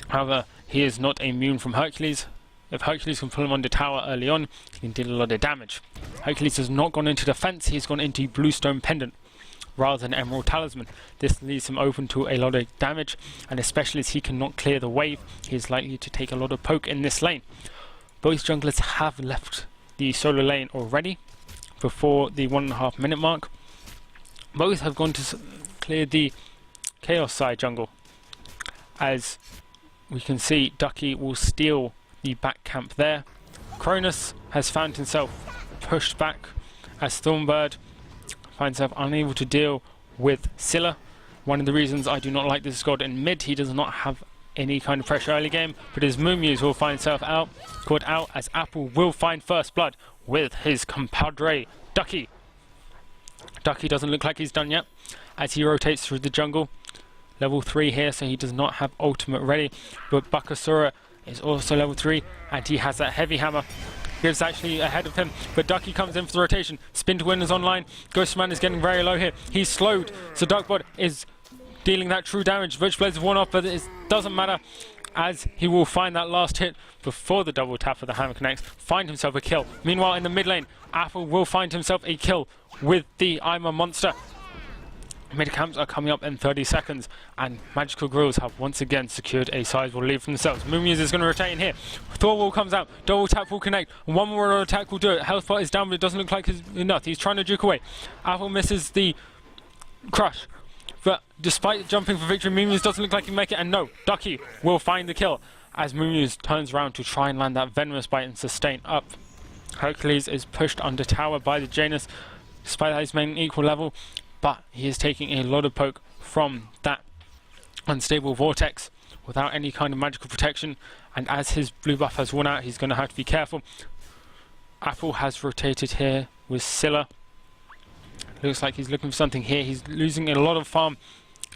However, he is not immune from Hercules. If Hercules can pull him under tower early on, he can deal a lot of damage. Hercules has not gone into defense, he's gone into Bluestone Pendant rather than Emerald Talisman. This leaves him open to a lot of damage, and especially as he cannot clear the wave, he is likely to take a lot of poke in this lane. Both junglers have left the solo lane already before the 1.5 minute mark. Both have gone to clear the Chaos side jungle. As we can see, Ducky will steal the back camp there. Cronus has found himself pushed back as Thornbird finds himself unable to deal with Scylla. One of the reasons I do not like this god in mid, he does not have any kind of pressure early game, but his Moomuse will find himself caught out as Apple will find first blood with his compadre Ducky. Ducky doesn't look like he's done yet as he rotates through the jungle. Level 3 here, so he does not have ultimate ready, but Bakasura is also level 3 and he has that heavy hammer. Gibbs actually ahead of him, but Ducky comes in for the rotation. Spin to win is online. Ghostman is getting very low here. He's slowed, so Duckbot is dealing that true damage. Virtual Blades have worn off, but it doesn't matter as he will find that last hit before the double tap of the hammer connects, find himself a kill. Meanwhile, in the mid lane, Apple will find himself a kill with the I'm a Monster. Mid camps are coming up in 30 seconds, and Magical Grills have once again secured a sizable lead for themselves. Moonmuse is going to retain here. Thorwall comes out, double tap will connect, one more attack will do it. Health bar is down, but it doesn't look like it's enough. He's trying to juke away. Apple misses the crush, but despite jumping for victory, Moonmuse doesn't look like he can make it, and no, Ducky will find the kill as Moonmuse turns around to try and land that venomous bite and sustain up. Hercules is pushed under tower by the Janus, despite that he's made an equal level, but he is taking a lot of poke from that unstable vortex without any kind of magical protection, and as his blue buff has worn out, he's going to have to be careful. Apple has rotated here with Scylla. Looks like he's looking for something here. He's losing a lot of farm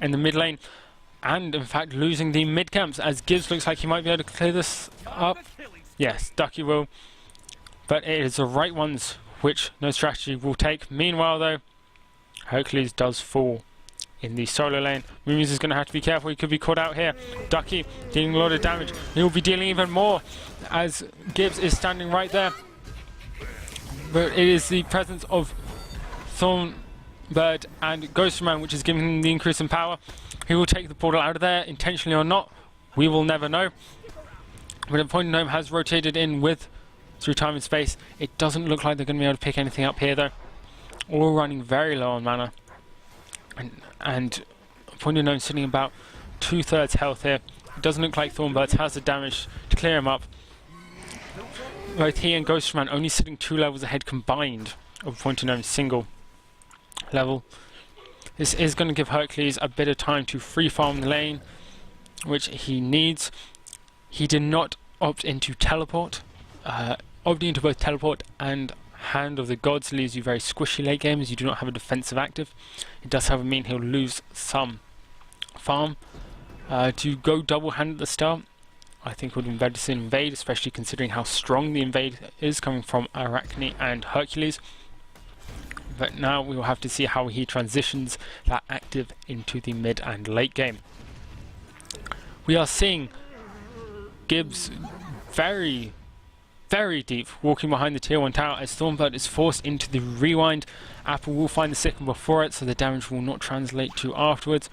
in the mid lane, and in fact losing the mid camps, as Gibbs looks like he might be able to clear this up. Yes, Ducky will, but it is the right ones which NoStrategy will take. Meanwhile though, Hercules does fall in the solo lane. Moonmuse is going to have to be careful. He could be caught out here. Ducky dealing a lot of damage. He will be dealing even more as Gibbs is standing right there. But it is the presence of Thornbird and Ghostman which is giving him the increase in power. He will take the portal out of there, intentionally or not. We will never know. But Appointed Gnome has rotated in with through time and space. It doesn't look like they're going to be able to pick anything up here though. All running very low on mana, and Appointed Gnome sitting about 2/3 health here. It doesn't look like Thornbird has the damage to clear him up. Both he and Ghostman only sitting 2 levels ahead combined of Appointed Gnome's single level. This is going to give Hercules a bit of time to free farm the lane, which he needs. He did not opt into teleport. Opting into both teleport and Hand of the Gods leaves you very squishy late game as you do not have a defensive active. It does however mean he'll lose some farm. To go double hand at the start, I think it would have been better to see invade, especially considering how strong the invade is coming from Arachne and Hercules. But now we will have to see how he transitions that active into the mid and late game. We are seeing Gibbs very deep, walking behind the tier 1 tower as Thornbird is forced into the rewind. Apple will find the second before it, so the damage will not translate to afterwards.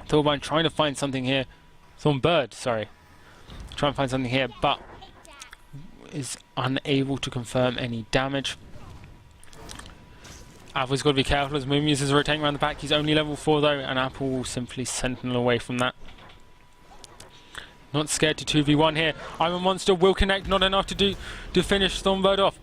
Thornbird trying to find something here. Thornbird, sorry. Trying to find something here, but is unable to confirm any damage. Apple's got to be careful as Moonmuse is rotating around the back. He's only level 4 though, and Apple will simply sentinel away from that. Not scared to 2v1 here. I'm a Monster will connect, not enough to finish Thornbird off.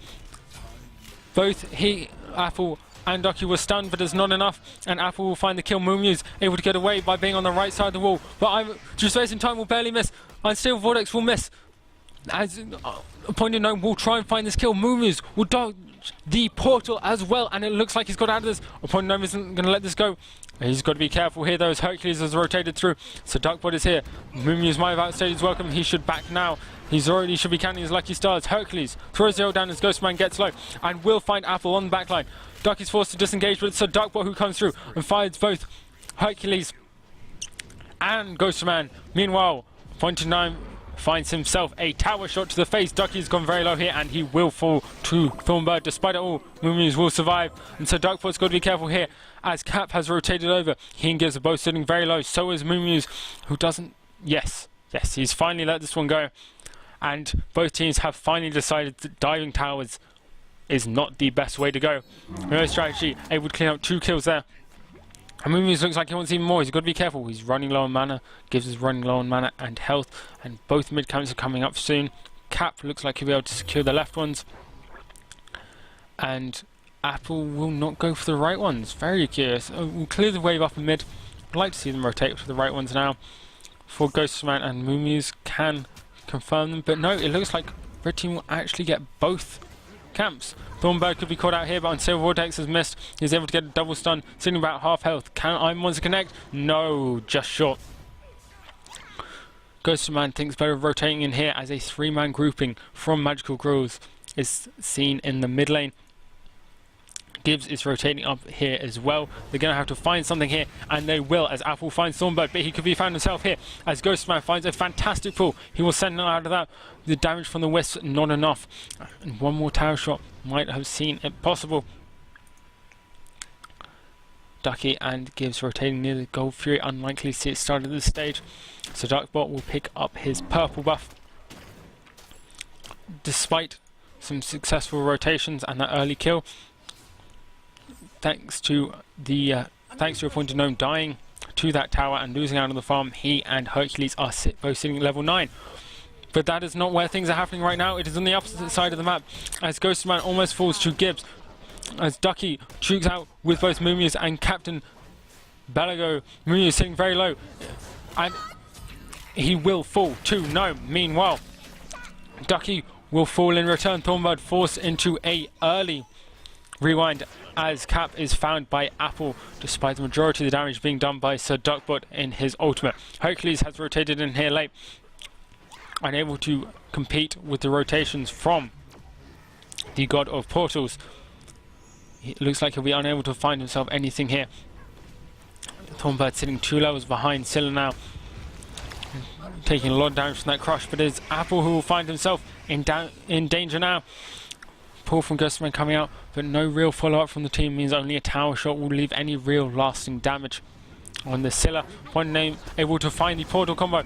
Both he, Apple and Ducky were stunned, but it's not enough, and Apple will find the kill. Moonmuse able to get away by being on the right side of the wall, but I'm just wasting time, will barely miss. Unstable Vortex will miss. As Appointed Gnome will try and find this kill. Moonmuse will dodge the portal as well, and it looks like he's got out of this. Appointed Gnome isn't going to let this go. He's got to be careful here though as Hercules has rotated through. So Duckbot is here. Moonmuse might have outstayed his welcome. He should back now. He should be counting his lucky stars. Hercules throws the ult down as Ghostman gets low and will find Apple on the back line. Duck is forced to disengage, but it's Sir Duckbot who comes through and finds both Hercules and Ghostman. Meanwhile, Appointed Gnome finds himself a tower shot to the face. Ducky's gone very low here and he will fall to Thornbird. Despite it all, Moonmuse will survive, and so Duckbot's got to be careful here as Cap has rotated over. He and Gibbs are both sitting very low, so is Moonmuse, who doesn't... Yes, he's finally let this one go, and both teams have finally decided that diving towers is not the best way to go. NoStrategy able to clean up 2 kills there. And Moonmuse looks like he wants even more. He's got to be careful. He's running low on mana. Gibbs is running low on mana and health. And both mid camps are coming up soon. Cap looks like he'll be able to secure the left ones. And Apple will not go for the right ones. Very curious. We'll clear the wave up in mid. I'd like to see them rotate for the right ones now. For Ghostman and Moonmuse can confirm them. But no, it looks like Red Team will actually get both camps. Thornbird could be caught out here, but Unstable Vortex has missed. He's able to get a double stun, sitting about half health. Can I want to connect? No, just short. Ghostman thinks better of rotating in here as a 3-man grouping from Magical Grills is seen in the mid lane. Gibbs is rotating up here as well. They're going to have to find something here, and they will, as Apple finds Thornbird, but he could be found himself here, as Ghostman finds a fantastic pull. He will send it out of that. The damage from the Wisp, not enough. And one more tower shot might have seen it possible. Ducky and Gibbs rotating near the Gold Fury. Unlikely to see it start at this stage. So Darkbot will pick up his purple buff. Despite some successful rotations and that early kill, thanks to a pointed gnome dying to that tower and losing out on the farm, he and Hercules are both sitting at level 9. But that is not where things are happening right now. It is on the opposite side of the map, as Ghostman almost falls to Gibbs, as Ducky shoots out with both Mumius and Captain Belago. Mumius sitting very low, and he will fall to Gnome. Meanwhile, Ducky will fall in return. Thornbird forced into a early rewind, as Cap is found by Apple, despite the majority of the damage being done by Sir Duckbot in his ultimate. Hercules has rotated in here late, unable to compete with the rotations from the God of Portals. It looks like he'll be unable to find himself anything here. Thornbird sitting 2 levels behind Scylla now, taking a lot of damage from that crush, but it's Apple who will find himself in danger now. Pull from Ghostman coming out, but no real follow-up from the team means only a tower shot will leave any real lasting damage on the Scylla. One name able to find the portal combo,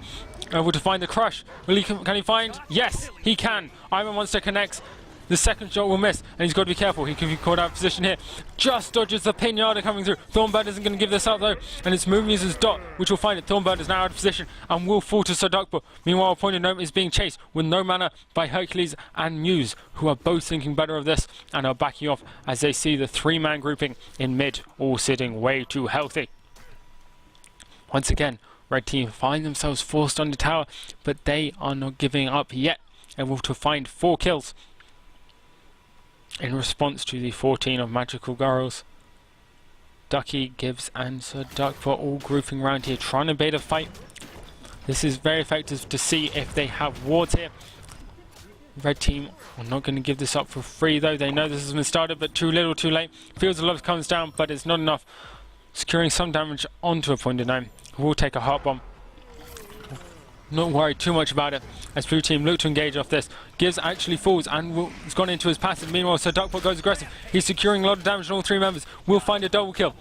able to find the crush. Can he find? Yes, he can. Iron Monster connects. The second shot will miss, and he's got to be careful. He can be caught out of position here. Just dodges the pinata coming through. Thornbird isn't going to give this up though, and it's Moonmuse's dot which will find it. Thornbird is now out of position and will fall to Sir Duckbot. Meanwhile, Pointed Gnome is being chased with no mana by Hercules and Muse, who are both thinking better of this and are backing off as they see the 3-man grouping in mid, all sitting way too healthy. Once again, Red Team find themselves forced on the tower, but they are not giving up yet, able to find 4 kills. In response to the 14 of Magical Girls, Ducky, Gibbs and Sir Duckbot all grouping around here, trying to bait a fight. This is very effective to see if they have wards here. Red Team are not going to give this up for free though. They know this has been started, but too little too late. Fields of Love comes down, but it's not enough. Securing some damage onto a Pointed Gnome, who will take a heart bomb. Not worried too much about it, as blue team look to engage off this. Gibbs actually falls and has gone into his passive. Meanwhile, Sir Duckbot goes aggressive. He's securing a lot of damage on all 3 members. Will find a double kill,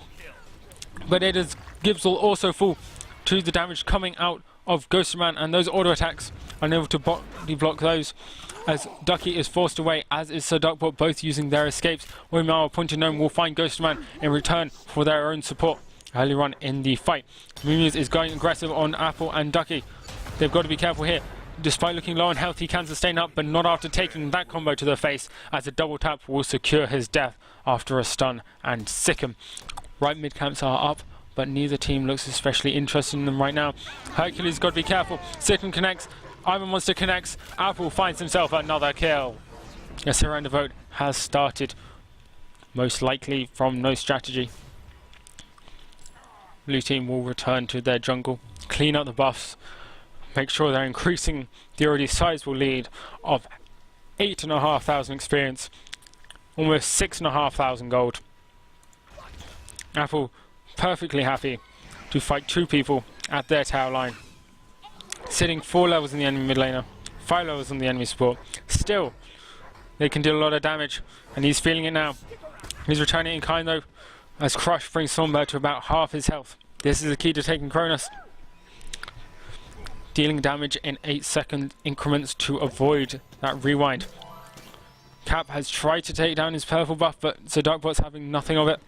but it is Gibbs will also fall to the damage coming out of Ghostman, and those auto attacks unable to body block those, as Ducky is forced away, as is Sir Duckbot, both using their escapes. Meanwhile, Pointed Gnome will find Ghostman in return for their own support earlier on in the fight. Mumius is going aggressive on Apple and Ducky. They've got to be careful here. Despite looking low on health, he can sustain up, but not after taking that combo to the face, as a double tap will secure his death after a stun and sick him. Right mid camps are up, but neither team looks especially interested in them right now. Hercules got to be careful. Sicken connects. Iron Monster connects. Apple finds himself another kill. A surrender vote has started, most likely from NoStrategy. Blue team will return to their jungle, clean up the buffs, make sure they're increasing the already sizable lead of 8,500 experience, almost 6,500 gold. Apple perfectly happy to fight 2 people at their tower line, sitting 4 levels in the enemy mid laner, 5 levels on the enemy support. Still, they can deal a lot of damage, and he's feeling it now. He's returning in kind though, as Crush brings Thornbird to about half his health. This is the key to taking Cronus. Dealing damage in 8-second increments to avoid that rewind. Cap has tried to take down his purple buff, but Sir Duckbot's having nothing of it.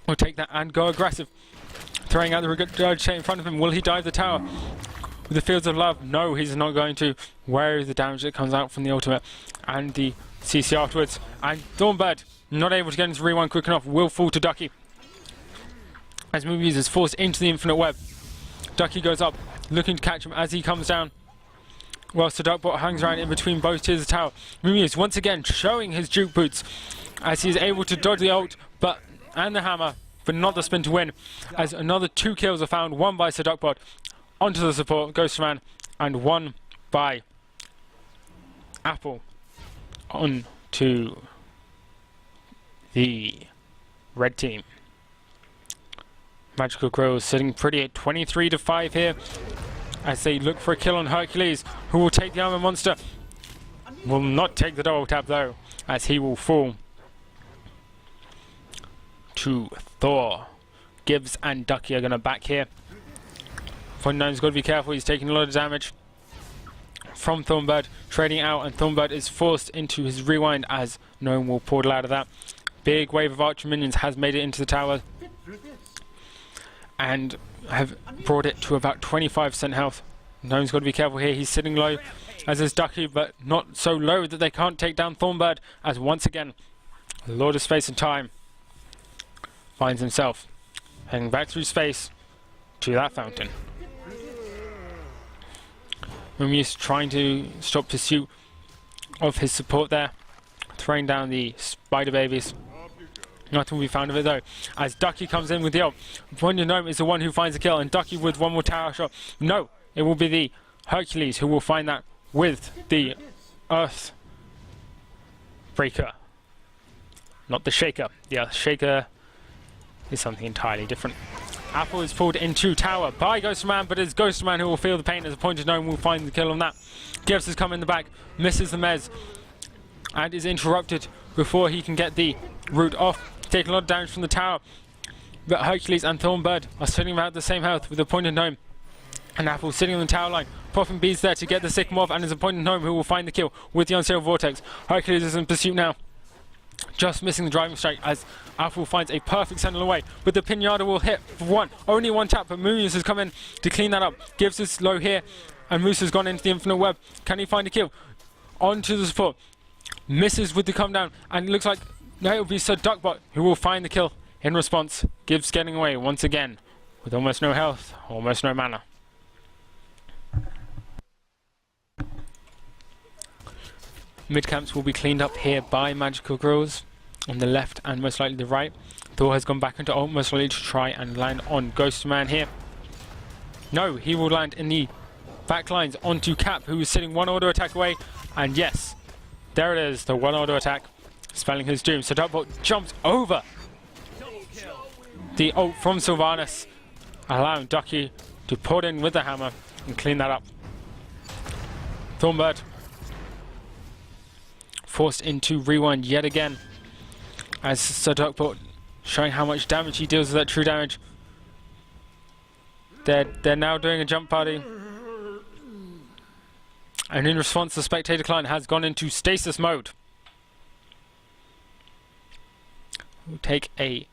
Will take that and go aggressive. Throwing out the regurgitate in front of him. Will he dive the tower? With the Fields of Love? No, he's not going to. Where is the damage that comes out from the ultimate and the CC afterwards? And Thornbird, not able to get into rewind quick enough, will fall to Ducky, as Movies is forced into the infinite web. Ducky goes up, looking to catch him as he comes down, while Sir Duckbot hangs around in between both tiers of the tower. Movies once again showing his juke boots, as he is able to dodge the ult and the hammer, but not the spin to win, as another 2 kills are found, 1 by Sir Duckbot onto the support Ghostman, and 1 by Apple onto the red team. Magical Grills sitting pretty at 23-5 here as they look for a kill on Hercules, who will take the armor monster. Will not take the double tap though, as he will fall to Thor. Gibbs and Ducky are going to back here. 49's got to be careful, he's taking a lot of damage from Thornbird, trading out, and Thornbird is forced into his rewind as Gnome will portal out of that. Big wave of archer minions has made it into the tower and have brought it to about 25% health. Gnome's got to be careful here, he's sitting low, as is Ducky, but not so low that they can't take down Thornbird, as once again, the Lord of Space and Time finds himself heading back through space to that fountain. Mumius trying to stop pursuit of his support there, throwing down the spider babies. Nothing will be found of it though, as Ducky comes in with the ult. Wonder Gnome is the one who finds the kill, and Ducky with one more tower shot. No, it will be the Hercules who will find that with the Earth Breaker. Not the Shaker. The Earth Shaker is something entirely different. Apple is pulled into tower by Ghosterman, but it's Ghosterman who will feel the pain as a Pointed Gnome will find the kill on that. Gibbs has come in the back, misses the mez, and is interrupted before he can get the root off. Taking a lot of damage from the tower, but Hercules and Thornbird are sitting about the same health with a Pointed Gnome. And Apple sitting on the tower line, popping beads there to get the Sycamore off, and is a Pointed Gnome who will find the kill with the Unstable Vortex. Hercules is in pursuit now, just missing the driving strike as Apple finds a perfect Sentinel away, but the Pinata will hit for one, only one tap, but Moonius has come in to clean that up. Gibbs is low here, and Moose has gone into the Infinite Web. Can he find a kill? Onto the support, misses with the come down, and it looks like no, it will be Sir Duckbot who will find the kill in response. Gibbs getting away once again with almost no health, almost no mana. Mid camps will be cleaned up here by Magical Grills on the left and most likely the right. Thor has gone back into ult, most likely to try and land on Ghosterman here. No, he will land in the back lines onto Cap, who is sitting one auto attack away, and yes, there it is, the one auto attack, spelling his doom. So Duckbot jumps over the ult from Sylvanas, allowing Ducky to put in with the hammer and clean that up. Thornbird forced into rewind yet again, as Sir Duckbot showing how much damage he deals with that true damage. They're now doing a jump party, and in response the Spectator client has gone into stasis mode. We'll take a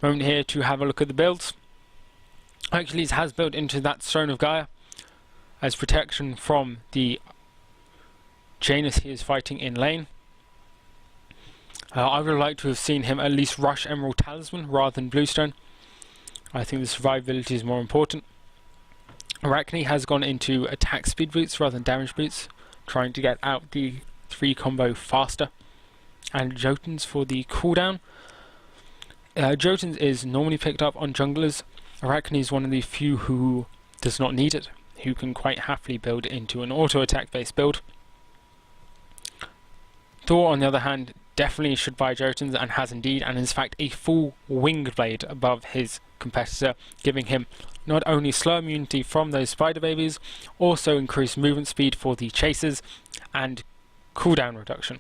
moment here to have a look at the builds. Hercules has built into that Stone of Gaia as protection from the Janus he is fighting in lane. I would like to have seen him at least rush Emerald Talisman rather than Bluestone. I think the survivability is more important. Arachne has gone into attack speed boots rather than damage boots, trying to get out the 3 combo faster. And Jotuns for the cooldown. Jotuns is normally picked up on junglers. Arachne is one of the few who does not need it, who can quite happily build into an auto attack based build. Thor, on the other hand, definitely should buy Jotuns, and has indeed, and is in fact a full winged blade above his competitor, giving him not only slow immunity from those spider babies, also increased movement speed for the chasers, and cooldown reduction.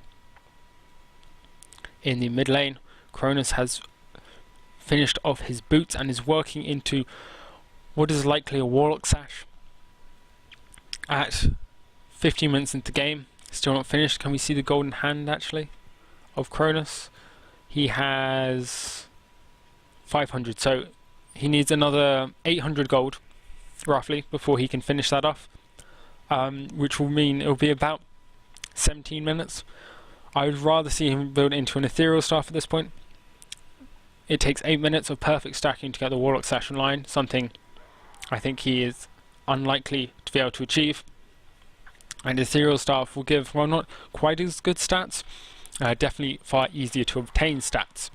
In the mid lane, Cronus has finished off his boots and is working into what is likely a Warlock Sash. At 15 minutes into the game, still not finished. Can we see the golden hand actually of Cronus? He has 500, so he needs another 800 gold roughly before he can finish that off, which will mean it will be about 17 minutes. I would rather see him build into an ethereal staff at this point. It takes 8 minutes of perfect stacking to get the Warlock Sash online, something I think he is unlikely to be able to achieve. And ethereal staff will give, well, not quite as good stats, definitely far easier to obtain stats.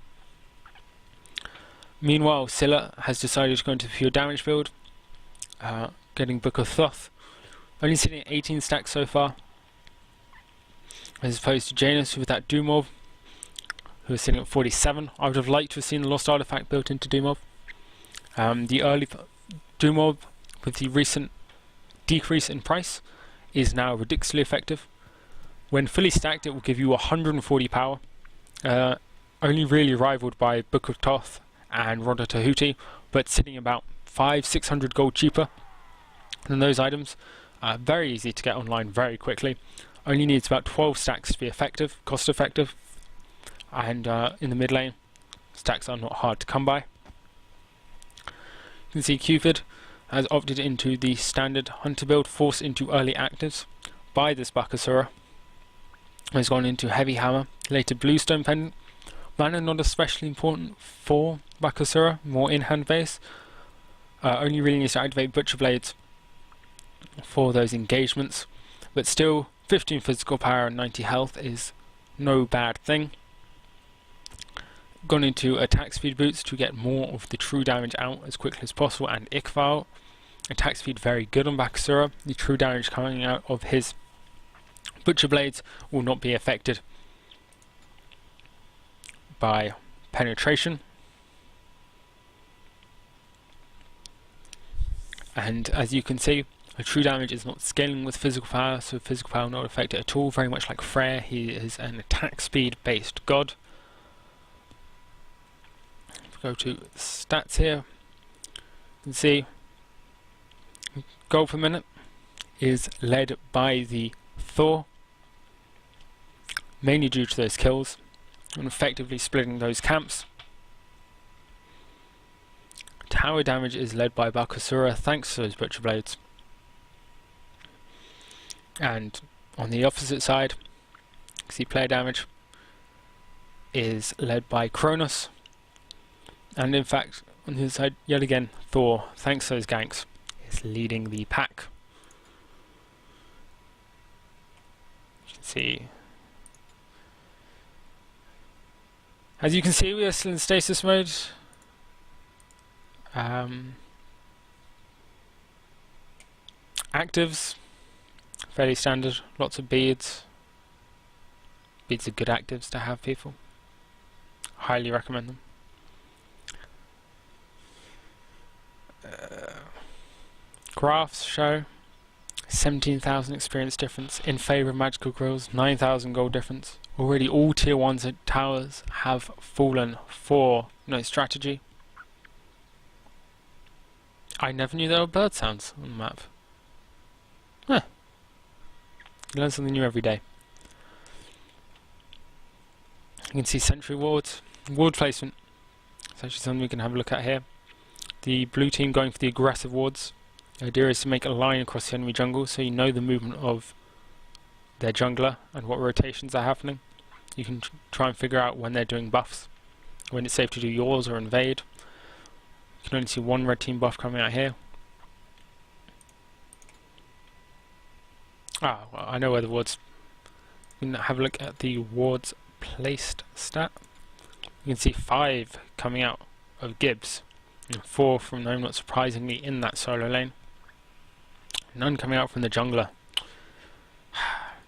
Meanwhile, Scylla has decided to go into the pure damage build, getting Book of Thoth, only sitting at 18 stacks so far, as opposed to Janus with that Doom Orb, who are sitting at 47. I would have liked to have seen the Lost Artifact built into Doomorb. The early Doomorb, with the recent decrease in price, is now ridiculously effective. When fully stacked, it will give you 140 power, only really rivaled by Book of Thoth and Roda Tahuti, but sitting about 500-600 gold cheaper than those items. Very easy to get online very quickly. Only needs about 12 stacks to be effective, cost effective, and in the mid lane, stacks are not hard to come by. You can see Cupid has opted into the standard hunter build, forced into early actives by this Bakasura. Has gone into Heavy Hammer, later Bluestone Pendant. Mana not especially important for Bakasura, more in-hand base. Only really needs to activate Butcher Blades for those engagements, but still 15 physical power and 90 health is no bad thing. Gone into attack speed boots to get more of the true damage out as quickly as possible, and Ikfile. Attack speed very good on Bakasura. The true damage coming out of his Butcher Blades will not be affected by penetration. And as you can see, the true damage is not scaling with physical power, so physical power will not affect it at all. Very much like Freyr, he is an attack speed based god. If we go to stats here, you can see gold per minute is led by the Thor, mainly due to those kills and effectively splitting those camps. Tower damage is led by Bakasura thanks to those Butcher Blades. And on the opposite side, you see player damage is led by Kronos. And in fact, on the other side, yet again, Thor, thanks to those ganks, is leading the pack. You can see. As you can see, we are still in stasis mode. Actives, fairly standard, lots of beads. Beads are good actives to have, people. Highly recommend them. Graphs show 17,000 experience difference in favour of magical grills, 9,000 gold difference. Already all tier 1s at towers have fallen for NoStrategy. I never knew there were bird sounds on the map. Huh. You learn something new every day. You can see sentry wards, ward placement. It's actually something we can have a look at here. The blue team going for the aggressive wards. The idea is to make a line across the enemy jungle so you know the movement of their jungler and what rotations are happening. You can try and figure out when they're doing buffs, when it's safe to do yours or invade. You can only see one red team buff coming out here. Ah, well, I know where the wards. You can have a look at the wards placed stat. You can see 5 coming out of Gibbs, and 4 from Gnome, not surprisingly, in that solo lane. None coming out from the jungler.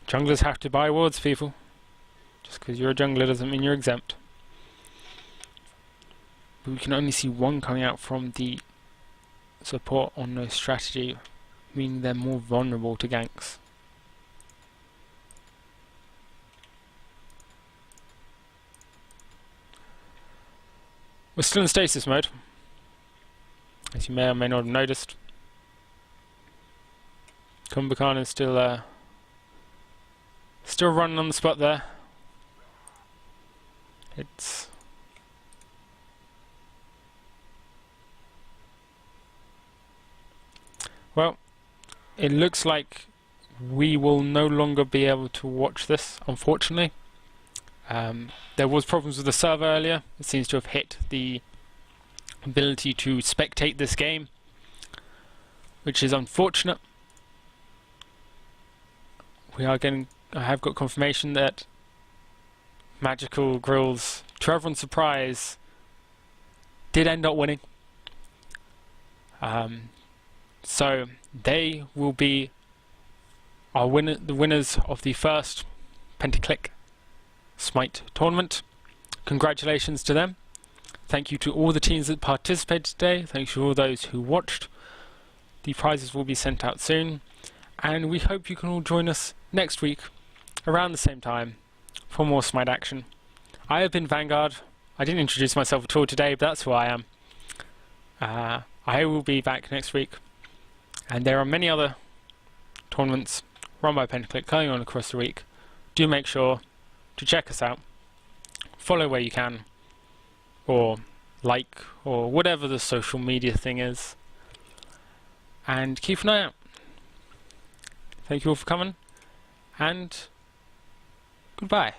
Junglers have to buy wards, people. Just because you're a jungler doesn't mean you're exempt. But we can only see 1 coming out from the support on NoStrategy, meaning they're more vulnerable to ganks. We're still in stasis mode, as you may or may not have noticed. Kumbhakarn is still running on the spot there. It's well, it looks like we will no longer be able to watch this, unfortunately. There was problems with the server earlier. It seems to have hit the ability to spectate this game, which is unfortunate. I have got confirmation that Magical Grills, to everyone's surprise, did end up winning. So they will be the winners of the first Pentaclick Smite tournament. congratulations to them. Thank you to all the teams that participated today. Thanks to all those who watched. The prizes will be sent out soon, and we hope you can all join us next week around the same time for more Smite action. I have been Vanguard. I didn't introduce myself at all today, but that's who I am. I will be back next week, and there are many other tournaments run by Pentaclick going on across the week. Do make sure to check us out, follow where you can, or like, or whatever the social media thing is, and keep an eye out. Thank you all for coming, and goodbye.